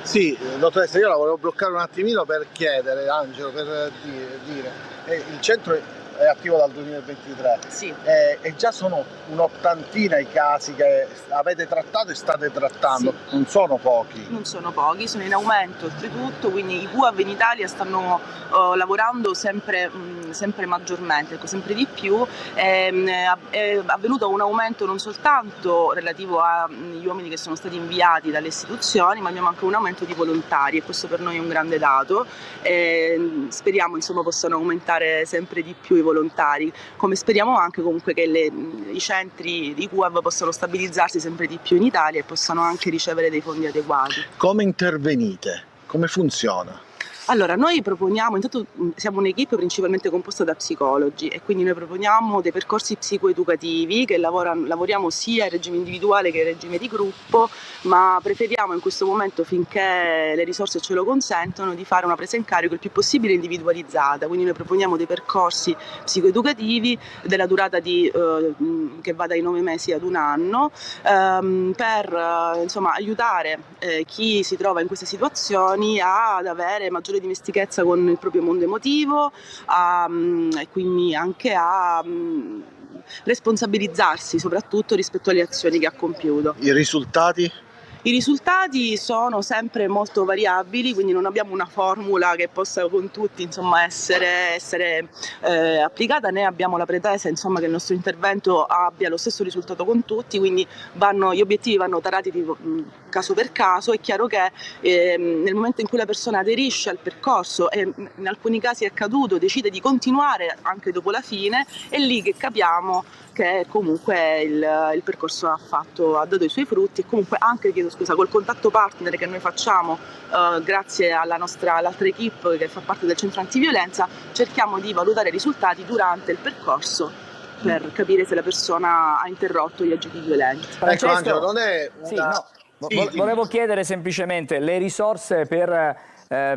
Sì, dottoressa, io la volevo bloccare un attimino per chiedere, Angelo, per dire, il centro è attivo dal 2023, sì. E già sono un'ottantina i casi che avete trattato e state trattando, sì. Non sono pochi. Non sono pochi, sono in aumento oltretutto, quindi i QAV in Italia stanno lavorando sempre maggiormente, sempre di più. È avvenuto un aumento non soltanto relativo agli uomini che sono stati inviati dalle istituzioni, ma abbiamo anche un aumento di volontari, e questo per noi è un grande dato. Speriamo, insomma, possano aumentare sempre di più i volontari, come speriamo anche comunque che i centri di QAV possano stabilizzarsi sempre di più in Italia e possano anche ricevere dei fondi adeguati. Come intervenite? Come funziona? Allora, noi proponiamo, intanto siamo un'equipe principalmente composta da psicologi, e quindi noi proponiamo dei percorsi psicoeducativi che lavoriamo sia in regime individuale che in regime di gruppo, ma preferiamo in questo momento, finché le risorse ce lo consentono, di fare una presa in carico il più possibile individualizzata. Quindi noi proponiamo dei percorsi psicoeducativi della durata che va dai 9 mesi ad un anno, per insomma, aiutare chi si trova in queste situazioni ad avere maggiore dimestichezza con il proprio mondo emotivo, e quindi anche a responsabilizzarsi soprattutto rispetto alle azioni che ha compiuto. I risultati? I risultati sono sempre molto variabili, quindi non abbiamo una formula che possa con tutti, insomma, essere applicata, né abbiamo la pretesa, insomma, che il nostro intervento abbia lo stesso risultato con tutti, quindi gli obiettivi vanno tarati caso per caso. È chiaro che nel momento in cui la persona aderisce al percorso, e in alcuni casi è accaduto, decide di continuare anche dopo la fine, è lì che capiamo che comunque il percorso ha dato i suoi frutti, e comunque anche, col contatto partner che noi facciamo grazie all'altra equipe che fa parte del centro antiviolenza, cerchiamo di valutare i risultati durante il percorso per capire se la persona ha interrotto gli agiti violenti. Ecco, Angelo, non è una... Volevo chiedere semplicemente le risorse per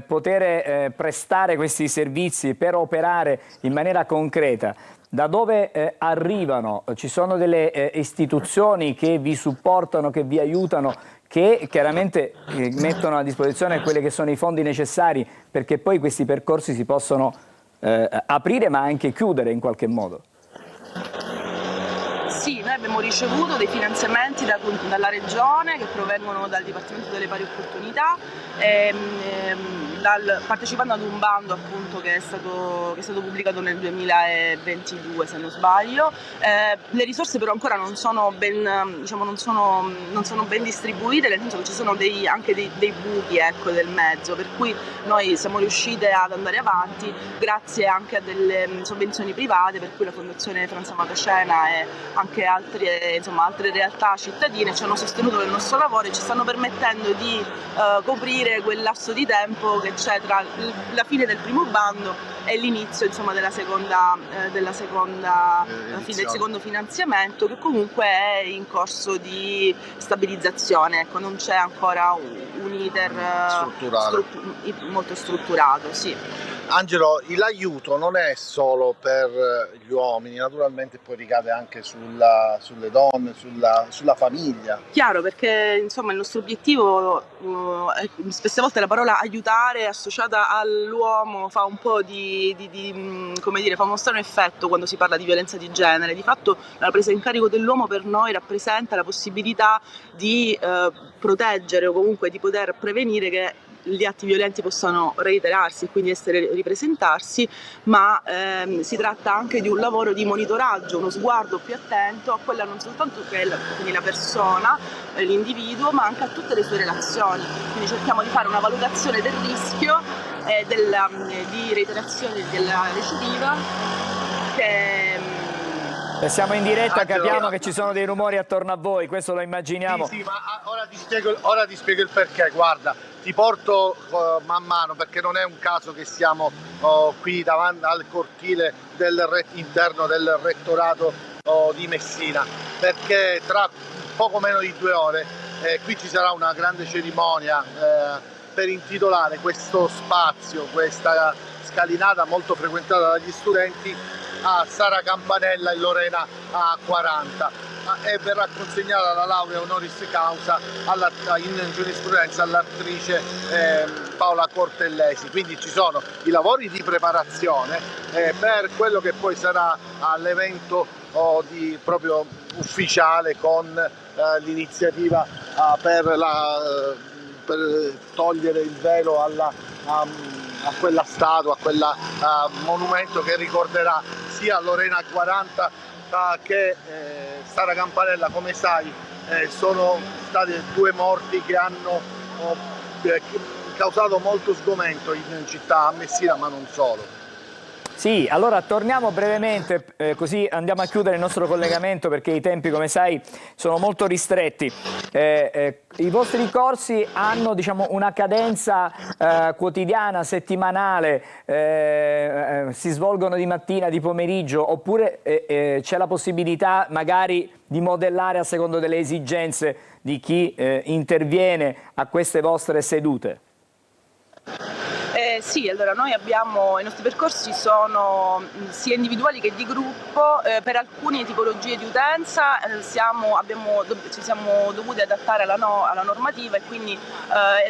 poter prestare questi servizi, per operare in maniera concreta. Da dove arrivano? Ci sono delle istituzioni che vi supportano, che vi aiutano, che chiaramente mettono a disposizione quelli che sono i fondi necessari perché poi questi percorsi si possono aprire ma anche chiudere in qualche modo? Sì, noi abbiamo ricevuto dei finanziamenti dalla Regione che provengono dal Dipartimento delle Pari Opportunità, partecipando ad un bando appunto che è stato pubblicato nel 2022, se non sbaglio. Le risorse però ancora non sono ben distribuite, nel senso che ci sono anche dei buchi, ecco, del mezzo, per cui noi siamo riuscite ad andare avanti grazie anche a delle sovvenzioni private, per cui la Fondazione Franz Amato Scena e anche altre realtà cittadine ci hanno sostenuto nel nostro lavoro e ci stanno permettendo di coprire quel lasso di tempo che c'è tra la fine del primo bando e l'inizio, insomma, del secondo finanziamento, che comunque è in corso di stabilizzazione. Ecco, non c'è ancora un iter molto strutturato. Sì. Angelo, l'aiuto non è solo per gli uomini, naturalmente poi ricade anche sulle donne, sulla famiglia. Chiaro, perché insomma il nostro obiettivo, spesse volte la parola aiutare associata all'uomo fa un po' come dire, fa mostrare un effetto quando si parla di violenza di genere. Di fatto la presa in carico dell'uomo per noi rappresenta la possibilità di proteggere o comunque di poter prevenire che gli atti violenti possano reiterarsi e quindi ripresentarsi, ma si tratta anche di un lavoro di monitoraggio, uno sguardo più attento a quella non soltanto che è quindi la persona, l'individuo, ma anche a tutte le sue relazioni. Quindi cerchiamo di fare una valutazione del rischio di reiterazione della recidiva siamo in diretta, capiamo che ci sono dei rumori attorno a voi, questo lo immaginiamo. Sì, ma ora ti spiego il perché, guarda, ti porto man mano, perché non è un caso che siamo qui davanti al cortile interno del rettorato di Messina, perché tra poco meno di 2 ore qui ci sarà una grande cerimonia per intitolare questo spazio, questa scalinata molto frequentata dagli studenti, a Sara Campanella e Lorena a 40 e verrà consegnata la laurea honoris causa in giurisprudenza all'attrice Paola Cortellesi. Quindi ci sono i lavori di preparazione per quello che poi sarà all'evento proprio ufficiale con l'iniziativa per togliere il velo a quella statua, a quel monumento che ricorderà sia Lorena 40 che Sara Campanella. Come sai sono stati 2 morti che hanno causato molto sgomento in città, a Messina, ma non solo. Sì, allora torniamo brevemente, così andiamo a chiudere il nostro collegamento perché i tempi, come sai, sono molto ristretti. I vostri corsi hanno, diciamo, una cadenza quotidiana, settimanale, si svolgono di mattina, di pomeriggio, oppure c'è la possibilità magari di modellare a secondo delle esigenze di chi interviene a queste vostre sedute? Sì, allora noi abbiamo, i nostri percorsi sono sia individuali che di gruppo, per alcune tipologie di utenza ci siamo dovuti adattare alla normativa e quindi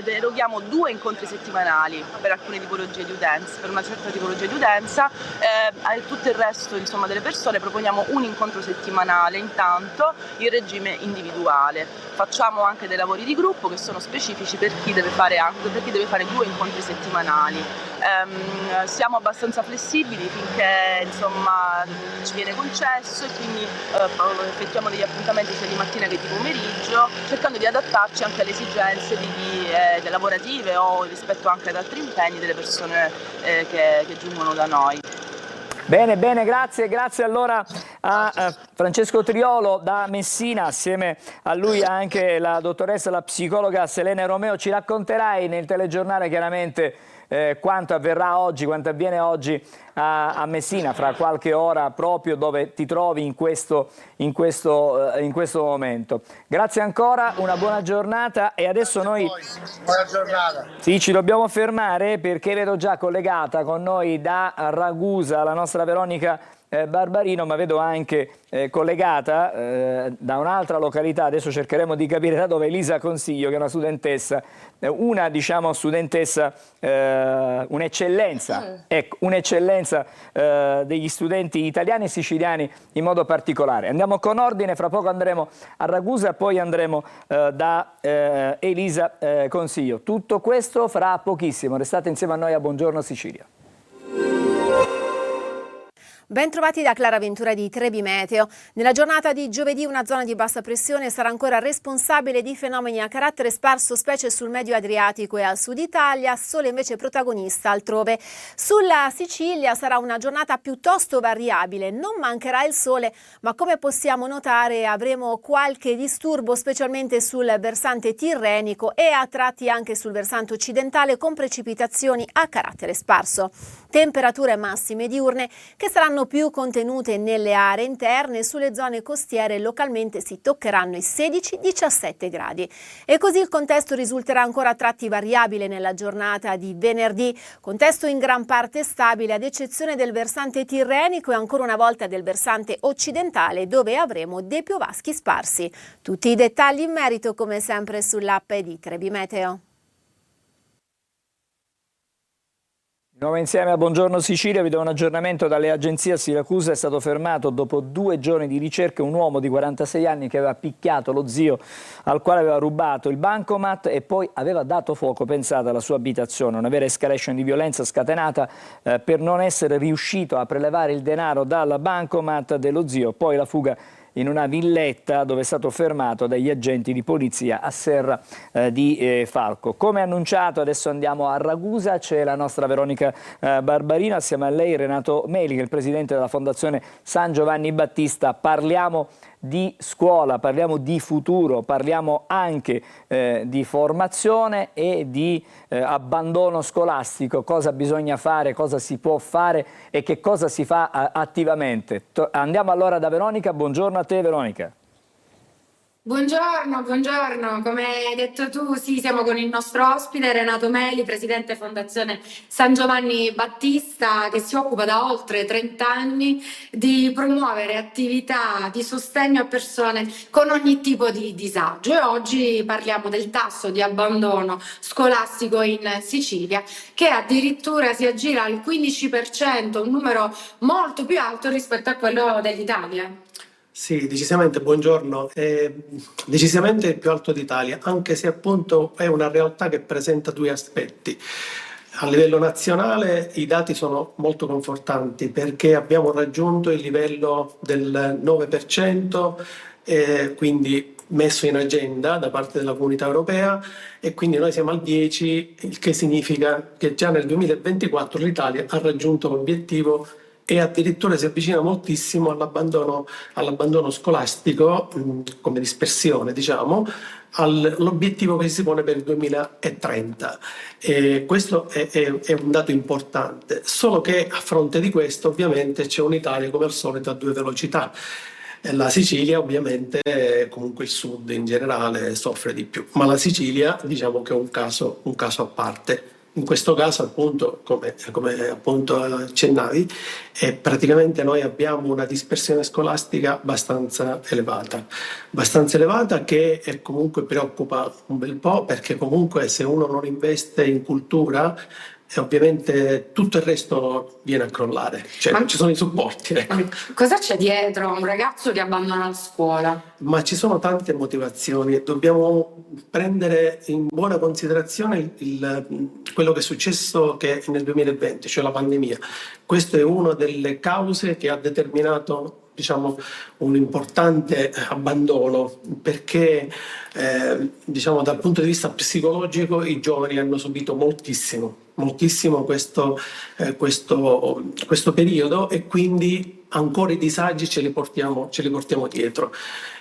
eroghiamo 2 incontri settimanali per alcune tipologie di utenza, per una certa tipologia di utenza, a tutto il resto insomma, delle persone proponiamo un incontro settimanale intanto in regime individuale. Facciamo anche dei lavori di gruppo che sono specifici per chi deve fare 2 incontri settimanali. Siamo abbastanza flessibili finché insomma ci viene concesso e quindi effettuiamo degli appuntamenti sia di mattina che di pomeriggio, cercando di adattarci anche alle esigenze lavorative o rispetto anche ad altri impegni delle persone che giungono da noi. Bene, bene, grazie allora a Francesco Triolo da Messina, assieme a lui anche la dottoressa, la psicologa Selene Romeo. Ci racconterai nel telegiornale chiaramente quanto avverrà oggi, quanto avviene oggi a Messina, fra qualche ora, proprio dove ti trovi in questo momento. Grazie ancora, una buona giornata e adesso noi buona giornata. Sì, ci dobbiamo fermare perché vedo già collegata con noi da Ragusa la nostra Veronica Barbarino, ma vedo anche collegata da un'altra località, adesso cercheremo di capire da dove, Elisa Consiglio, che è una studentessa, un'eccellenza, ecco, un'eccellenza degli studenti italiani e siciliani in modo particolare. Andiamo con ordine, fra poco andremo a Ragusa, poi andremo da Elisa Consiglio. Tutto questo fra pochissimo, restate insieme a noi a Buongiorno Sicilia. Ben trovati da Clara Ventura di Trebi Meteo. Nella giornata di giovedì una zona di bassa pressione sarà ancora responsabile di fenomeni a carattere sparso, specie sul medio Adriatico e al sud Italia, sole invece protagonista altrove. Sulla Sicilia sarà una giornata piuttosto variabile, non mancherà il sole, ma come possiamo notare avremo qualche disturbo specialmente sul versante tirrenico e a tratti anche sul versante occidentale con precipitazioni a carattere sparso. Temperature massime diurne che saranno sono più contenute nelle aree interne, sulle zone costiere localmente si toccheranno i 16-17 gradi. E così il contesto risulterà ancora a tratti variabile nella giornata di venerdì, contesto in gran parte stabile ad eccezione del versante tirrenico e ancora una volta del versante occidentale, dove avremo dei piovaschi sparsi. Tutti i dettagli in merito come sempre sull'app di Trebi Meteo. Di nuovo insieme a Buongiorno Sicilia vi do un aggiornamento dalle agenzie. A Siracusa è stato fermato dopo 2 giorni di ricerche un uomo di 46 anni che aveva picchiato lo zio al quale aveva rubato il bancomat e poi aveva dato fuoco, pensate, alla sua abitazione. Una vera escalation di violenza scatenata per non essere riuscito a prelevare il denaro dal bancomat dello zio. Poi la fuga in una villetta dove è stato fermato dagli agenti di polizia a Serra di Falco. Come annunciato, adesso andiamo a Ragusa, c'è la nostra Veronica Barbarino, assieme a lei Renato Meli, che è il presidente della Fondazione San Giovanni Battista. Parliamo di scuola, parliamo di futuro, parliamo anche di formazione e di abbandono scolastico, cosa bisogna fare, cosa si può fare e che cosa si fa attivamente. Andiamo allora da Veronica. Buongiorno a te, Veronica. Buongiorno, buongiorno. Come hai detto tu, sì, siamo con il nostro ospite Renato Meli, presidente Fondazione San Giovanni Battista, che si occupa da oltre 30 anni di promuovere attività di sostegno a persone con ogni tipo di disagio. E oggi parliamo del tasso di abbandono scolastico in Sicilia, che addirittura si aggira al 15%, un numero molto più alto rispetto a quello dell'Italia. Sì, decisamente, buongiorno. È decisamente il più alto d'Italia, anche se appunto è una realtà che presenta 2 aspetti. A livello nazionale i dati sono molto confortanti perché abbiamo raggiunto il livello del 9%, quindi messo in agenda da parte della Comunità Europea, e quindi noi siamo al 10%, il che significa che già nel 2024 l'Italia ha raggiunto l'obiettivo e addirittura si avvicina moltissimo all'abbandono scolastico come dispersione, diciamo, all'obiettivo che si pone per il 2030. E questo è un dato importante, solo che a fronte di questo ovviamente c'è un'Italia come al solito a 2 velocità. La Sicilia ovviamente, comunque il sud in generale soffre di più, ma la Sicilia diciamo che è un caso a parte. In questo caso, appunto, come appunto accennavi, praticamente noi abbiamo una dispersione scolastica abbastanza elevata che comunque preoccupa un bel po', perché comunque se uno non investe in cultura, ovviamente tutto il resto viene a crollare, cioè ci sono i supporti. Ecco. Cosa c'è dietro un ragazzo che abbandona la scuola? Ma ci sono tante motivazioni e dobbiamo prendere in buona considerazione quello che è successo nel 2020, cioè la pandemia. Questa è una delle cause che ha determinato, diciamo, un importante abbandono, perché diciamo, dal punto di vista psicologico i giovani hanno subito moltissimo questo periodo, e quindi ancora i disagi ce li portiamo dietro.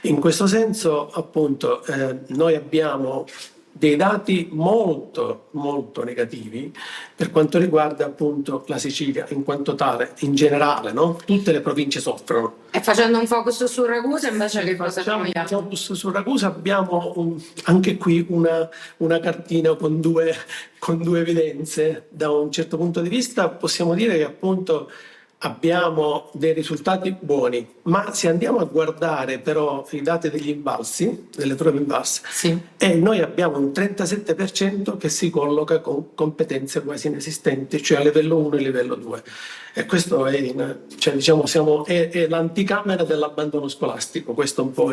In questo senso, appunto, noi abbiamo dei dati molto molto negativi per quanto riguarda appunto la Sicilia in quanto tale, in generale, no? Tutte le province soffrono. E facendo un focus su Ragusa invece che cosa abbiamo? Focus su Ragusa abbiamo anche qui una cartina con due evidenze. Da un certo punto di vista possiamo dire che appunto abbiamo dei risultati buoni, ma se andiamo a guardare però i dati degli invalsi, delle prove invalse, sì, e noi abbiamo un 37% che si colloca con competenze quasi inesistenti, cioè a livello 1 e livello 2. E questo è l'anticamera dell'abbandono scolastico, questo è un po'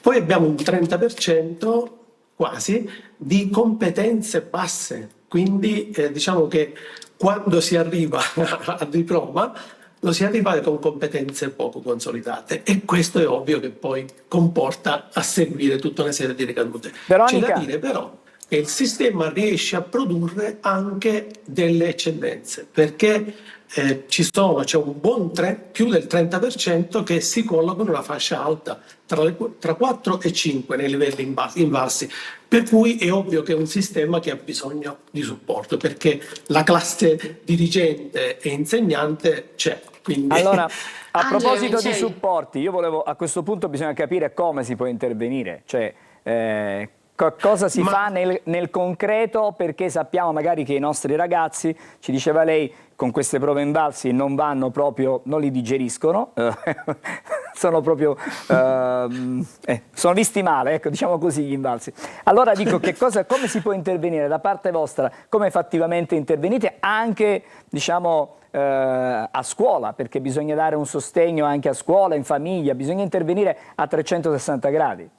Poi abbiamo un 30% quasi di competenze basse, quindi diciamo che quando si arriva al diploma lo si arriva con competenze poco consolidate, e questo è ovvio che poi comporta a seguire tutta una serie di ricadute. Veronica. C'è da dire però che il sistema riesce a produrre anche delle eccellenze, perché c'è un buon più del 30% che si colloca in una fascia alta, tra 4 e 5 nei livelli invalsi, per cui è ovvio che è un sistema che ha bisogno di supporto, perché la classe dirigente e insegnante c'è, Quindi... Allora, a Angelo, proposito di Vincelli. supporti, io volevo, a questo punto bisogna capire come si può intervenire, cioè cosa si fa nel concreto, perché sappiamo magari che i nostri ragazzi, ci diceva lei, con queste prove invalsi non vanno proprio, non li digeriscono, sono proprio, sono visti male, ecco, diciamo così, gli invalsi. Allora dico, come si può intervenire da parte vostra, come fattivamente intervenite anche, diciamo, a scuola, perché bisogna dare un sostegno anche a scuola, in famiglia, bisogna intervenire a 360 gradi.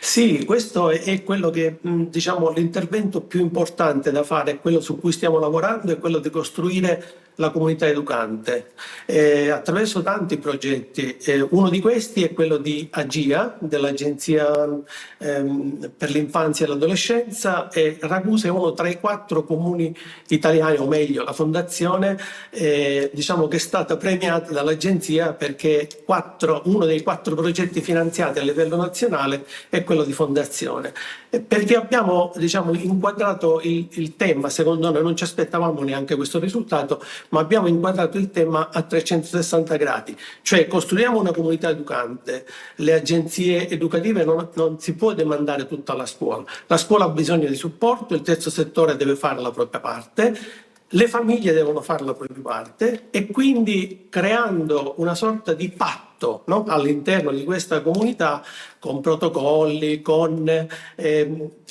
Sì, questo è quello che, diciamo, l'intervento più importante da fare, è quello su cui stiamo lavorando, è quello di costruire la comunità educante attraverso tanti progetti. Uno di questi è quello di AGIA, dell'Agenzia per l'Infanzia e l'Adolescenza, e Ragusa è uno tra i 4 comuni italiani, o meglio la fondazione, diciamo che è stata premiata dall'Agenzia perché uno dei 4 progetti finanziati a livello nazionale è quello di fondazione. Perché abbiamo, diciamo, inquadrato il tema, secondo noi non ci aspettavamo neanche questo risultato, ma abbiamo inquadrato il tema a 360 gradi, cioè costruiamo una comunità educante, le agenzie educative non si può demandare tutta alla scuola, la scuola ha bisogno di supporto, il terzo settore deve fare la propria parte, le famiglie devono fare la propria parte e quindi creando una sorta di patto, no? All'interno di questa comunità, con protocolli, con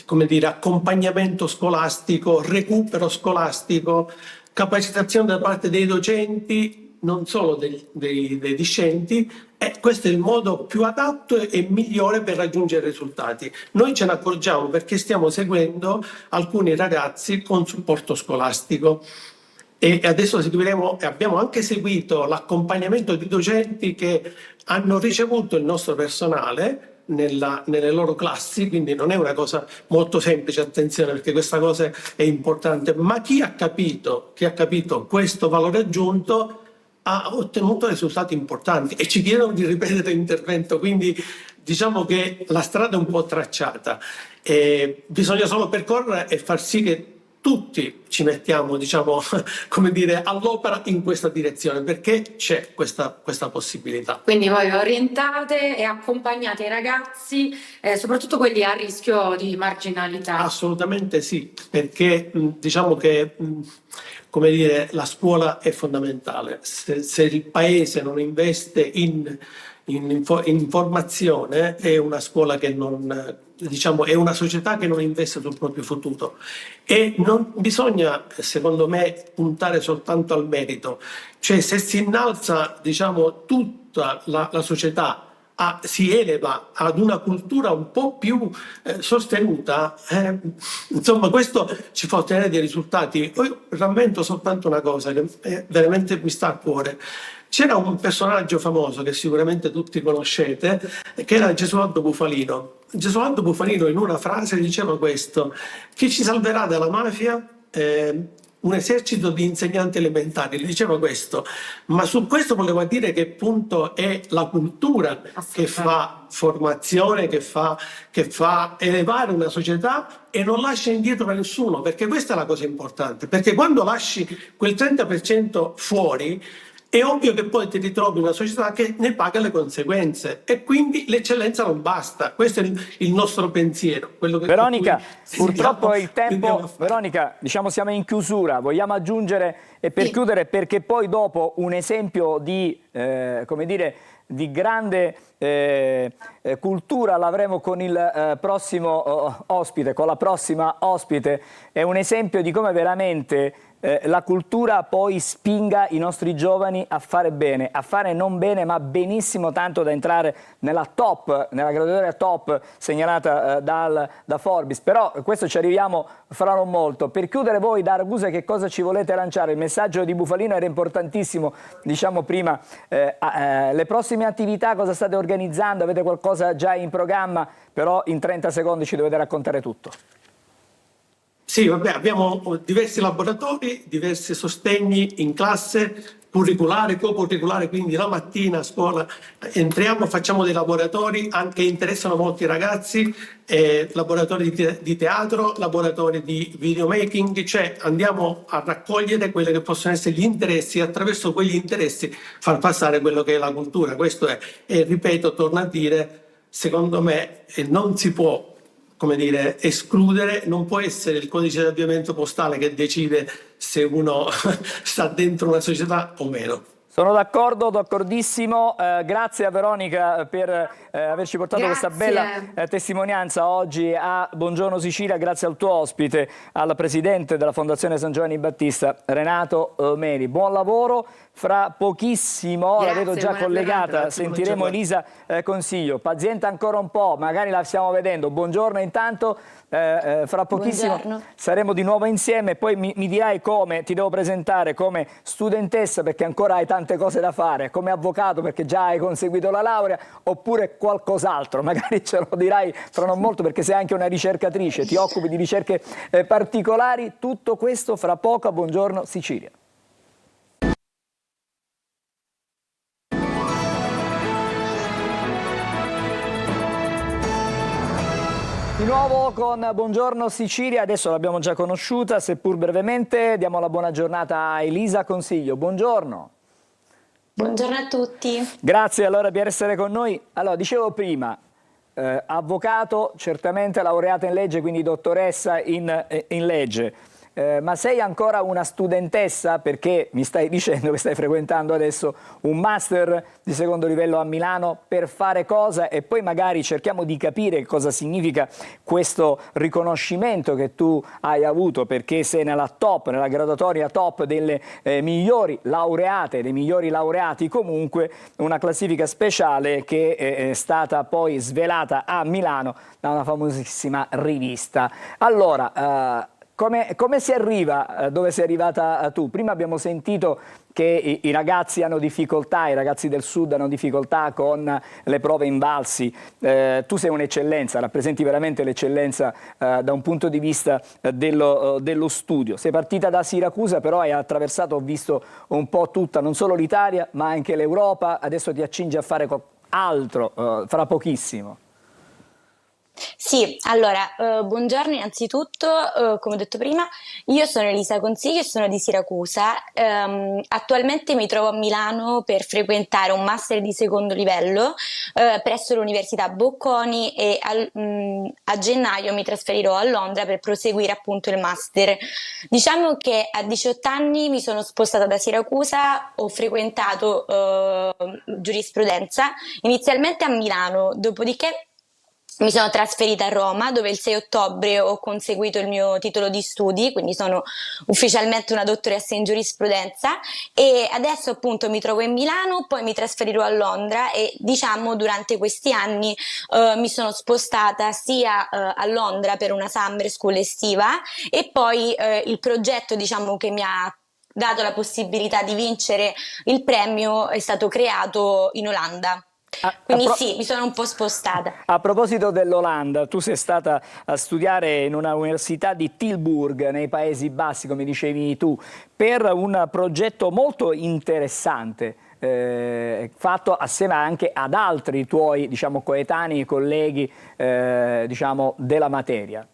come dire, accompagnamento scolastico, recupero scolastico, capacitazione da parte dei docenti, non solo dei discenti, e questo è il modo più adatto e migliore per raggiungere risultati. Noi ce ne accorgiamo perché stiamo seguendo alcuni ragazzi con supporto scolastico e adesso seguiremo, e abbiamo anche seguito l'accompagnamento di docenti che hanno ricevuto il nostro personale nelle loro classi, quindi non è una cosa molto semplice, attenzione, perché questa cosa è importante, ma chi ha capito questo valore aggiunto ha ottenuto risultati importanti e ci chiedono di ripetere l'intervento, quindi diciamo che la strada è un po' tracciata, bisogna solo percorrere e far sì che tutti ci mettiamo, diciamo, come dire, all'opera in questa direzione, perché c'è questa possibilità. Quindi voi orientate e accompagnate i ragazzi, soprattutto quelli a rischio di marginalità. Assolutamente sì, perché diciamo che come dire, la scuola è fondamentale. Se il paese non investe in formazione, è una scuola che non, diciamo, è una società che non investe sul proprio futuro. E non bisogna, secondo me, puntare soltanto al merito. Cioè, se si innalza, diciamo, tutta la società, si eleva ad una cultura un po' più sostenuta, insomma questo ci fa ottenere dei risultati. Poi rammento soltanto una cosa che veramente mi sta a cuore. C'era un personaggio famoso che sicuramente tutti conoscete, che era Gesualdo Bufalino. Gesualdo Bufalino in una frase diceva questo: chi ci salverà dalla mafia? Un esercito di insegnanti elementari, diceva questo, ma su questo voleva dire che appunto è la cultura che fa formazione, che fa elevare una società e non lascia indietro nessuno, perché questa è la cosa importante, perché quando lasci quel 30% fuori è ovvio che poi ti ritrovi una società che ne paga le conseguenze e quindi l'eccellenza non basta. Questo è il nostro pensiero. Veronica, purtroppo il tempo, Veronica, diciamo siamo in chiusura, vogliamo aggiungere e per chiudere, perché poi dopo un esempio di, come dire, di grande cultura l'avremo con il prossimo ospite, con la prossima ospite, è un esempio di come veramente la cultura poi spinga i nostri giovani a fare bene, a fare non bene ma benissimo, tanto da entrare nella graduatoria top segnalata da Forbes. Però questo ci arriviamo fra non molto. Per chiudere, voi da Ragusa che cosa ci volete lanciare? Il messaggio di Bufalino era importantissimo, diciamo prima, le prossime attività cosa state organizzando? Avete qualcosa già in programma? Però in 30 secondi ci dovete raccontare tutto. Sì, vabbè, abbiamo diversi laboratori, diversi sostegni in classe, curriculare, co-curriculare, quindi la mattina a scuola entriamo, facciamo dei laboratori anche che interessano molti ragazzi, laboratori di teatro, laboratori di videomaking, cioè andiamo a raccogliere quelli che possono essere gli interessi e attraverso quegli interessi far passare quello che è la cultura. Questo è, e ripeto, torno a dire, secondo me non si può, come dire, escludere, non può essere il codice di avviamento postale che decide se uno sta dentro una società o meno. Sono d'accordissimo, grazie a Veronica per averci portato questa bella testimonianza oggi a Buongiorno Sicilia, grazie al tuo ospite, al presidente della Fondazione San Giovanni Battista, Renato Meli. Buon lavoro, fra pochissimo, la vedo già collegata, sentiremo Elisa Consiglio, paziente ancora un po', magari la stiamo vedendo, buongiorno intanto, fra pochissimo saremo di nuovo insieme, poi mi dirai come ti devo presentare come studentessa perché ancora hai tante cose da fare, come avvocato perché già hai conseguito la laurea, oppure qualcos'altro, magari ce lo dirai fra non molto perché sei anche una ricercatrice, ti occupi di ricerche particolari, tutto questo fra poco a Buongiorno Sicilia. Di nuovo con Buongiorno Sicilia, adesso l'abbiamo già conosciuta, seppur brevemente, diamo la buona giornata a Elisa Consiglio. Buongiorno. Buongiorno a tutti. Grazie allora per essere con noi. Allora, dicevo prima, avvocato, certamente laureata in legge, quindi dottoressa in legge. Ma sei ancora una studentessa perché mi stai dicendo che stai frequentando adesso un master di secondo livello a Milano per fare cosa? E poi magari cerchiamo di capire cosa significa questo riconoscimento che tu hai avuto, perché sei nella graduatoria top delle migliori laureate, dei migliori laureati, comunque una classifica speciale che è stata poi svelata a Milano da una famosissima rivista. Allora, come si arriva dove sei arrivata tu? Prima abbiamo sentito che i ragazzi hanno difficoltà, i ragazzi del Sud hanno difficoltà con le prove invalsi. Tu sei un'eccellenza, rappresenti veramente l'eccellenza da un punto di vista dello studio. Sei partita da Siracusa, però hai attraversato, ho visto un po' tutta, non solo l'Italia, ma anche l'Europa. Adesso ti accingi a fare altro, fra pochissimo. Sì, allora, buongiorno innanzitutto, come ho detto prima, io sono Elisa Consiglio e sono di Siracusa, attualmente mi trovo a Milano per frequentare un master di secondo livello presso l'Università Bocconi e a gennaio mi trasferirò a Londra per proseguire appunto il master. Diciamo che a 18 anni mi sono spostata da Siracusa, ho frequentato giurisprudenza, inizialmente a Milano, dopodiché mi sono trasferita a Roma, dove il 6 ottobre ho conseguito il mio titolo di studi, quindi sono ufficialmente una dottoressa in giurisprudenza e adesso appunto mi trovo in Milano, poi mi trasferirò a Londra e diciamo durante questi anni mi sono spostata sia a Londra per una summer school estiva e poi il progetto diciamo che mi ha dato la possibilità di vincere il premio è stato creato in Olanda. Quindi sì, mi sono un po' spostata. A proposito dell'Olanda, tu sei stata a studiare in una università di Tilburg, nei Paesi Bassi, come dicevi tu, per un progetto molto interessante, fatto assieme anche ad altri tuoi, diciamo, coetanei, colleghi, diciamo, della materia.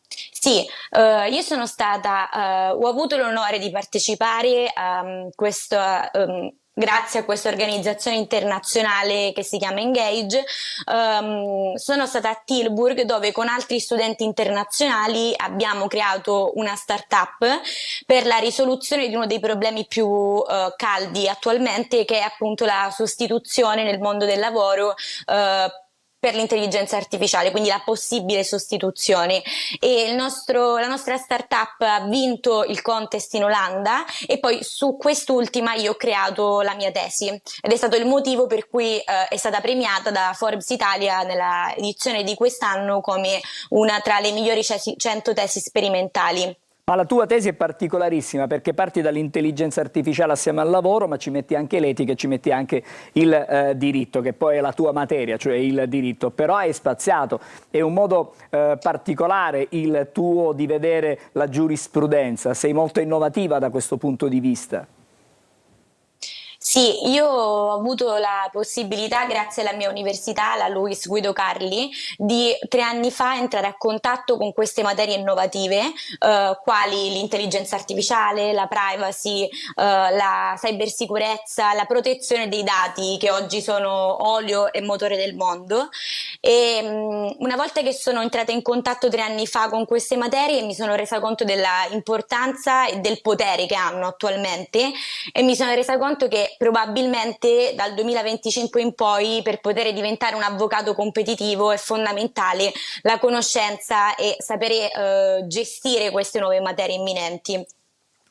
Sì, io sono stata, ho avuto l'onore di partecipare a questo... grazie a questa organizzazione internazionale che si chiama Engage, sono stata a Tilburg dove con altri studenti internazionali abbiamo creato una startup per la risoluzione di uno dei problemi più caldi attualmente, che è appunto la sostituzione nel mondo del lavoro per l'intelligenza artificiale, quindi la possibile sostituzione. E la nostra startup ha vinto il contest in Olanda e poi su quest'ultima io ho creato la mia tesi ed è stato il motivo per cui è stata premiata da Forbes Italia nella edizione di quest'anno come una tra le migliori 100 tesi sperimentali. Ma la tua tesi è particolarissima perché parti dall'intelligenza artificiale assieme al lavoro, ma ci metti anche l'etica e ci metti anche il diritto, che poi è la tua materia, cioè il diritto. Però hai spaziato, è un modo particolare il tuo di vedere la giurisprudenza, sei molto innovativa da questo punto di vista. Sì, io ho avuto la possibilità, grazie alla mia università, la Luis Guido Carli, di 3 anni fa entrare a contatto con queste materie innovative, quali l'intelligenza artificiale, la privacy, la cybersicurezza, la protezione dei dati, che oggi sono olio e motore del mondo. E una volta che sono entrata in contatto 3 anni fa con queste materie, mi sono resa conto della importanza e del potere che hanno attualmente, e mi sono resa conto che probabilmente dal 2025 in poi, per poter diventare un avvocato competitivo, è fondamentale la conoscenza e sapere gestire queste nuove materie imminenti.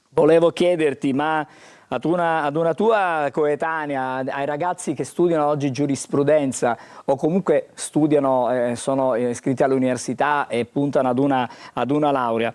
Volevo chiederti, ma ad una tua coetanea, ai ragazzi che studiano oggi giurisprudenza o comunque studiano, sono iscritti all'università e puntano ad una laurea,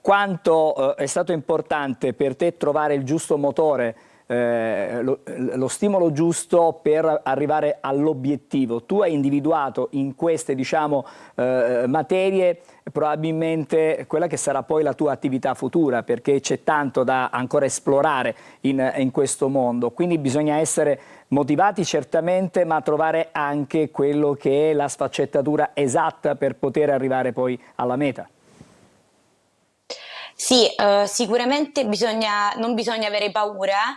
quanto è stato importante per te trovare il giusto motore, lo stimolo giusto per arrivare all'obiettivo? Tu hai individuato in queste, diciamo, materie probabilmente quella che sarà poi la tua attività futura, perché c'è tanto da ancora esplorare in questo mondo, quindi bisogna essere motivati certamente, ma trovare anche quello che è la sfaccettatura esatta per poter arrivare poi alla meta. Sì, sicuramente non bisogna avere paura,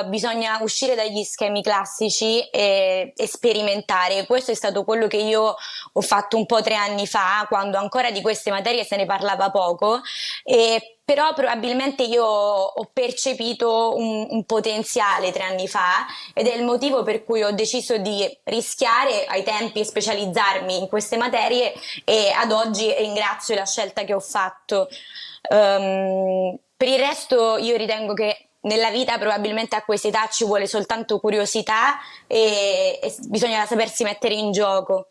bisogna uscire dagli schemi classici e sperimentare. Questo è stato quello che io ho fatto un po' 3 anni fa, quando ancora di queste materie se ne parlava poco, però probabilmente io ho percepito un potenziale 3 anni fa, ed è il motivo per cui ho deciso di rischiare ai tempi e specializzarmi in queste materie, e ad oggi ringrazio la scelta che ho fatto. Per il resto io ritengo che nella vita probabilmente a questa età ci vuole soltanto curiosità e bisogna sapersi mettere in gioco.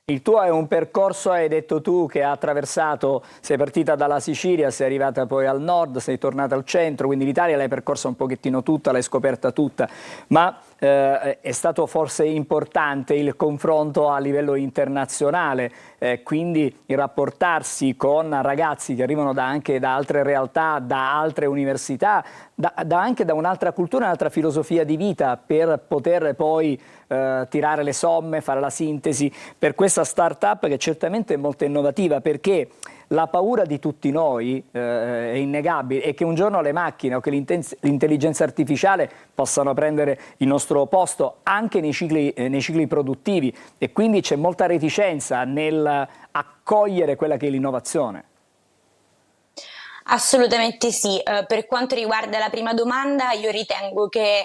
Il tuo è un percorso, hai detto tu, che ha attraversato, sei partita dalla Sicilia, sei arrivata poi al nord, sei tornata al centro, quindi l'Italia l'hai percorsa un pochettino tutta, l'hai scoperta tutta, ma è stato forse importante il confronto a livello internazionale, quindi il rapportarsi con ragazzi che arrivano anche da altre realtà, da altre università, anche da un'altra cultura, un'altra filosofia di vita, per poter poi tirare le somme, fare la sintesi per questa start-up che certamente è molto innovativa, perché la paura di tutti noi è innegabile, è che un giorno le macchine o che l'intelligenza artificiale possano prendere il nostro posto anche nei cicli produttivi, e quindi c'è molta reticenza nel accogliere quella che è l'innovazione. Assolutamente sì. Per quanto riguarda la prima domanda, io ritengo che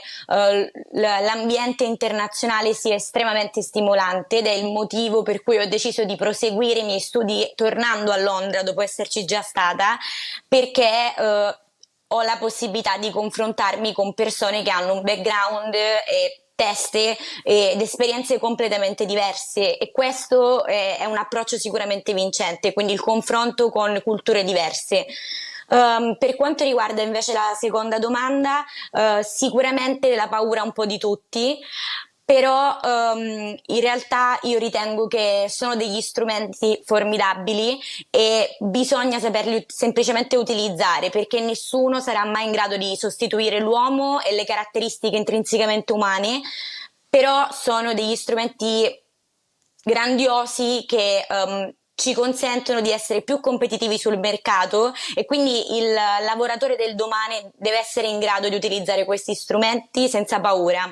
l'ambiente internazionale sia estremamente stimolante, ed è il motivo per cui ho deciso di proseguire i miei studi tornando a Londra dopo esserci già stata, perché ho la possibilità di confrontarmi con persone che hanno un background e teste ed esperienze completamente diverse, e questo è un approccio sicuramente vincente, quindi il confronto con culture diverse. Per quanto riguarda invece la seconda domanda, sicuramente la paura un po' di tutti, però in realtà io ritengo che sono degli strumenti formidabili e bisogna saperli semplicemente utilizzare, perché nessuno sarà mai in grado di sostituire l'uomo e le caratteristiche intrinsecamente umane, però sono degli strumenti grandiosi che ci consentono di essere più competitivi sul mercato, e quindi il lavoratore del domani deve essere in grado di utilizzare questi strumenti senza paura.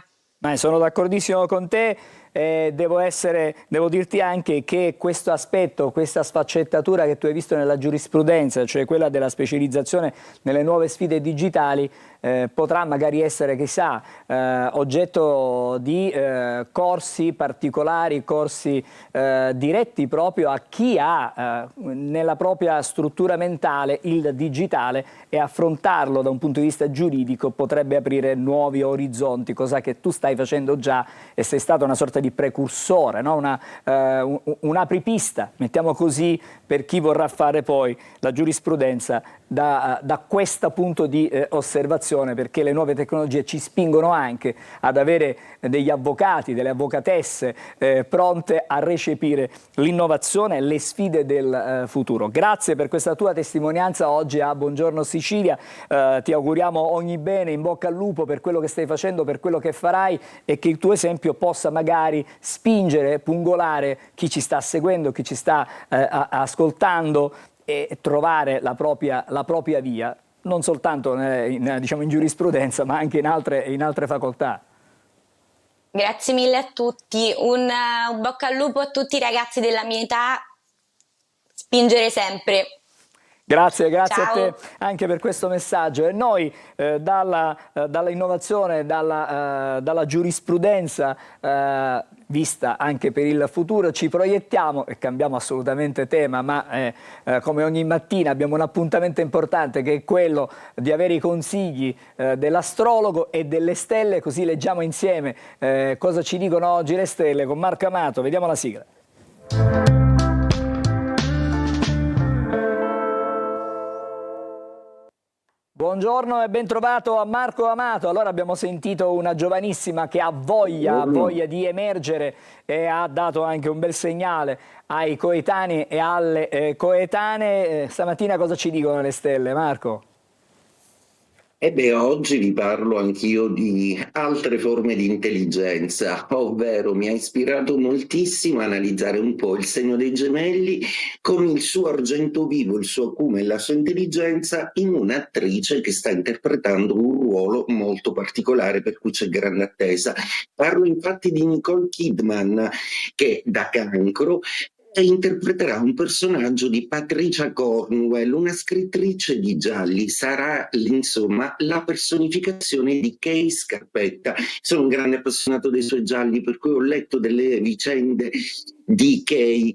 Sono d'accordissimo con te. Devo dirti anche che questo aspetto, questa sfaccettatura che tu hai visto nella giurisprudenza, cioè quella della specializzazione nelle nuove sfide digitali, potrà magari essere, chissà, oggetto di corsi particolari, corsi diretti proprio a chi ha nella propria struttura mentale il digitale, e affrontarlo da un punto di vista giuridico potrebbe aprire nuovi orizzonti, cosa che tu stai facendo già, e sei stata una sorta sorta di precursore, no? Un apripista, mettiamo così, per chi vorrà fare poi la giurisprudenza da questo punto di osservazione, perché le nuove tecnologie ci spingono anche ad avere degli avvocati, delle avvocatesse pronte a recepire l'innovazione e le sfide del futuro. Grazie per questa tua testimonianza oggi a Buongiorno Sicilia, ti auguriamo ogni bene, in bocca al lupo per quello che stai facendo, per quello che farai, e che il tuo esempio possa magari spingere, pungolare chi ci sta seguendo, chi ci sta ascoltando, e trovare la propria via, non soltanto in giurisprudenza, ma anche in altre facoltà. Grazie mille a tutti, un bocca al lupo a tutti i ragazzi della mia età, spingere sempre. Grazie Ciao. a te anche per questo messaggio. E noi dalla innovazione, dalla giurisprudenza vista anche per il futuro, ci proiettiamo e cambiamo assolutamente tema, ma come ogni mattina abbiamo un appuntamento importante, che è quello di avere i consigli dell'astrologo e delle stelle, così leggiamo insieme cosa ci dicono oggi le stelle con Marco Amato. Vediamo la sigla. Buongiorno e ben trovato a Marco Amato. Allora, abbiamo sentito una giovanissima che ha voglia di emergere e ha dato anche un bel segnale ai coetanei e alle coetanee. Stamattina cosa ci dicono le stelle, Marco? Oggi vi parlo anch'io di altre forme di intelligenza, ovvero mi ha ispirato moltissimo a analizzare un po' il segno dei Gemelli con il suo argento vivo, il suo acume e la sua intelligenza in un'attrice che sta interpretando un ruolo molto particolare, per cui c'è grande attesa. Parlo infatti di Nicole Kidman, che da Cancro interpreterà un personaggio di Patricia Cornwell, una scrittrice di gialli. Sarà insomma la personificazione di Kay Scarpetta. Sono un grande appassionato dei suoi gialli, per cui ho letto delle vicende di Kay,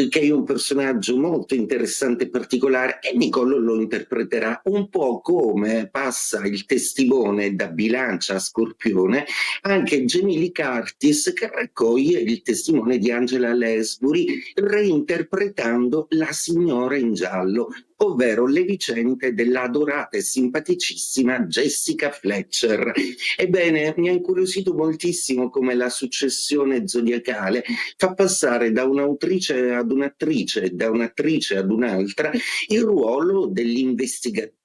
che è un personaggio molto interessante e particolare, e Nicole lo interpreterà un po' come passa il testimone da Bilancia a Scorpione anche Jamie Lee Curtis, che raccoglie il testimone di Angela Lansbury reinterpretando la signora in giallo, ovvero le vicende dell'adorata e simpaticissima Jessica Fletcher. Ebbene, mi ha incuriosito moltissimo come la successione zodiacale fa passare da un'autrice ad un'attrice, da un'attrice ad un'altra, il ruolo dell'investigazione.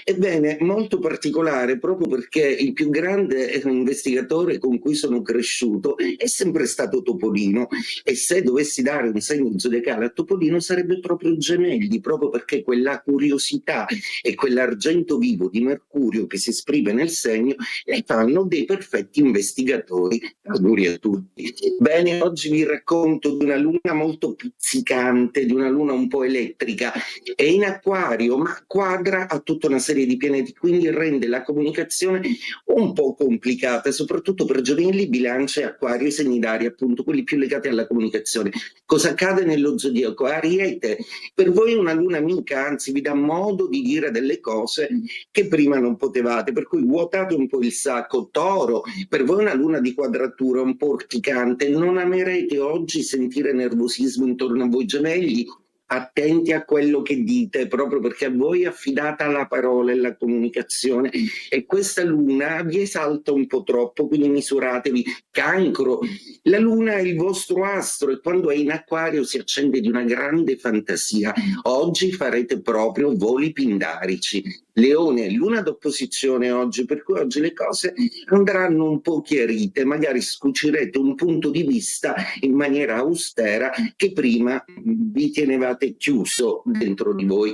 Ebbene, molto particolare, proprio perché il più grande investigatore con cui sono cresciuto è sempre stato Topolino, e se dovessi dare un segno zodiacale a Topolino sarebbe proprio Gemelli, proprio perché quella curiosità e quell'argento vivo di Mercurio che si esprime nel segno le fanno dei perfetti investigatori. Auguri a tutti. Bene, oggi vi racconto di una luna molto pizzicante, di una luna un po' elettrica. È in Acquario, ma quadra a tutta una serie di pianeti, quindi rende la comunicazione un po' complicata, soprattutto per Gemelli, Bilancia e Acquario, i segni d'aria, appunto, quelli più legati alla comunicazione. Cosa accade nello zodiaco? Ariete, per voi è una luna amica, anzi vi dà modo di dire delle cose che prima non potevate, per cui vuotate un po' il sacco. Toro, per voi è una luna di quadratura un po' urticante, non amerete oggi sentire nervosismo intorno a voi. Gemelli, attenti a quello che dite, proprio perché a voi è affidata la parola e la comunicazione, e questa luna vi esalta un po' troppo, quindi misuratevi. Cancro, la luna è il vostro astro e quando è in Acquario si accende di una grande fantasia. Oggi farete proprio voli pindarici. Leone, luna d'opposizione oggi, per cui oggi le cose andranno un po' chiarite, magari scucirete un punto di vista in maniera austera che prima vi tenevate chiuso dentro di voi.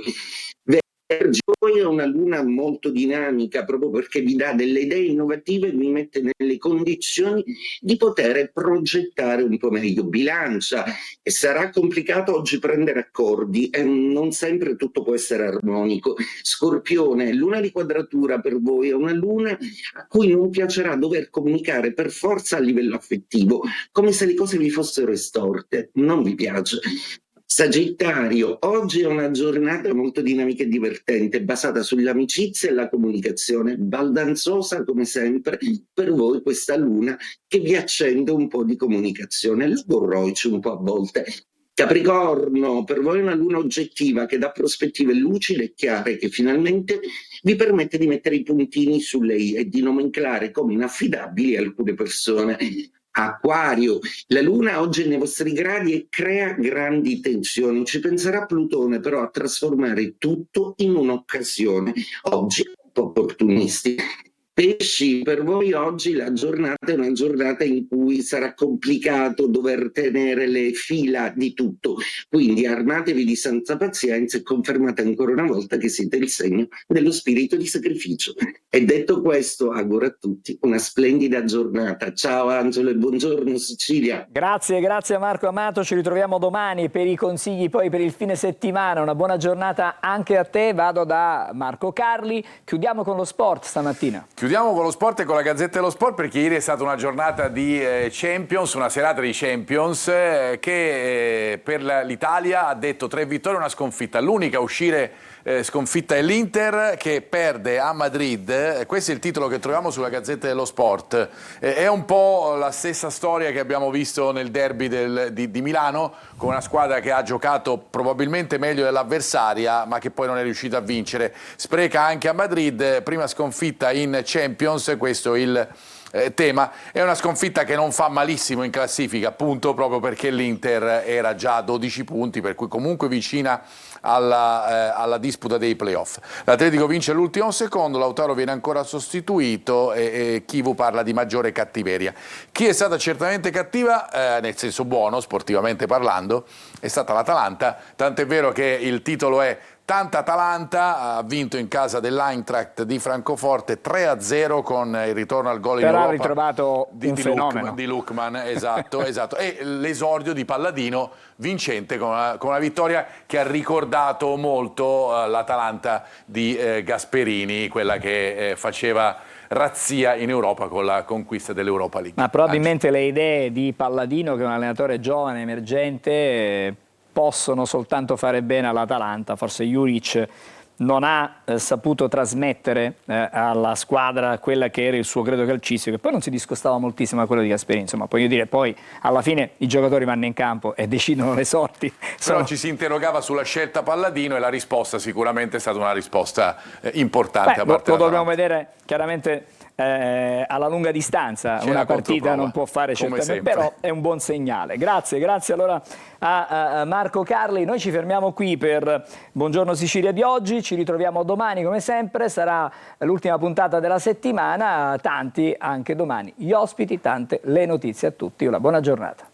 Vergine è una luna molto dinamica, proprio perché vi dà delle idee innovative e vi mette nelle condizioni di poter progettare un po' meglio. Bilancia, e sarà complicato oggi prendere accordi e non sempre tutto può essere armonico. Scorpione, luna di quadratura per voi è una luna a cui non piacerà dover comunicare per forza a livello affettivo, come se le cose vi fossero estorte, non vi piace. Sagittario, oggi è una giornata molto dinamica e divertente, basata sull'amicizia e la comunicazione, baldanzosa come sempre per voi questa luna che vi accende un po' di comunicazione, logorroici un po' a volte. Capricorno, per voi è una luna oggettiva che dà prospettive lucide e chiare, che finalmente vi permette di mettere i puntini sulle i e di nomenclare come inaffidabili alcune persone. Acquario, la luna oggi è nei vostri gradi e crea grandi tensioni, ci penserà Plutone però a trasformare tutto in un'occasione, oggi un po' opportunisti. Pesci, per voi oggi la giornata è una giornata in cui sarà complicato dover tenere le fila di tutto, quindi armatevi di santa pazienza e confermate ancora una volta che siete il segno dello spirito di sacrificio. E detto questo, auguro a tutti una splendida giornata. Ciao Angelo e buongiorno Sicilia. Grazie a Marco Amato, ci ritroviamo domani per i consigli poi per il fine settimana. Una buona giornata anche a te, vado da Marco Carli. Chiudiamo con lo sport stamattina. Chiudiamo con lo sport e con la Gazzetta dello Sport, perché ieri è stata una giornata di Champions, una serata di Champions che per l'Italia ha detto 3 vittorie e una sconfitta. L'unica a uscire sconfitta è l'Inter, che perde a Madrid. Questo è il titolo che troviamo sulla Gazzetta dello Sport. È un po' la stessa storia che abbiamo visto nel derby di Milano, con una squadra che ha giocato probabilmente meglio dell'avversaria ma che poi non è riuscita a vincere. Spreca anche a Madrid, prima sconfitta in Champions, questo è il tema. È una sconfitta che non fa malissimo in classifica, appunto proprio perché l'Inter era già a 12 punti, per cui comunque vicina alla disputa dei playoff. L'Atletico vince l'ultimo secondo, Lautaro viene ancora sostituito e Chivu parla di maggiore cattiveria. Chi è stata certamente cattiva, nel senso buono, sportivamente parlando, è stata l'Atalanta, tant'è vero che il titolo è Tanta Atalanta, ha vinto in casa dell'Eintracht di Francoforte 3-0 con il ritorno al gol in Però Europa. ha ritrovato un fenomeno. Di Lookman, esatto. E l'esordio di Palladino vincente con una vittoria che ha ricordato molto l'Atalanta di Gasperini, quella che faceva razzia in Europa con la conquista dell'Europa League. Ma probabilmente le idee di Palladino, che è un allenatore giovane, emergente, possono soltanto fare bene all'Atalanta. Forse Juric non ha saputo trasmettere alla squadra quella che era il suo credo calcistico, che poi non si discostava moltissimo da quello di Gasperini. Insomma, voglio dire, poi alla fine i giocatori vanno in campo e decidono le sorti. Però ci si interrogava sulla scelta Palladino e la risposta sicuramente è stata una risposta importante. Lo dobbiamo vedere chiaramente alla lunga distanza. C'è una la partita controprova, non può fare certamente, sempre. però è un buon segnale. Grazie allora a Marco Carli. Noi ci fermiamo qui per Buongiorno Sicilia di oggi, ci ritroviamo domani come sempre, sarà l'ultima puntata della settimana, tanti anche domani gli ospiti, tante le notizie. A tutti una buona giornata.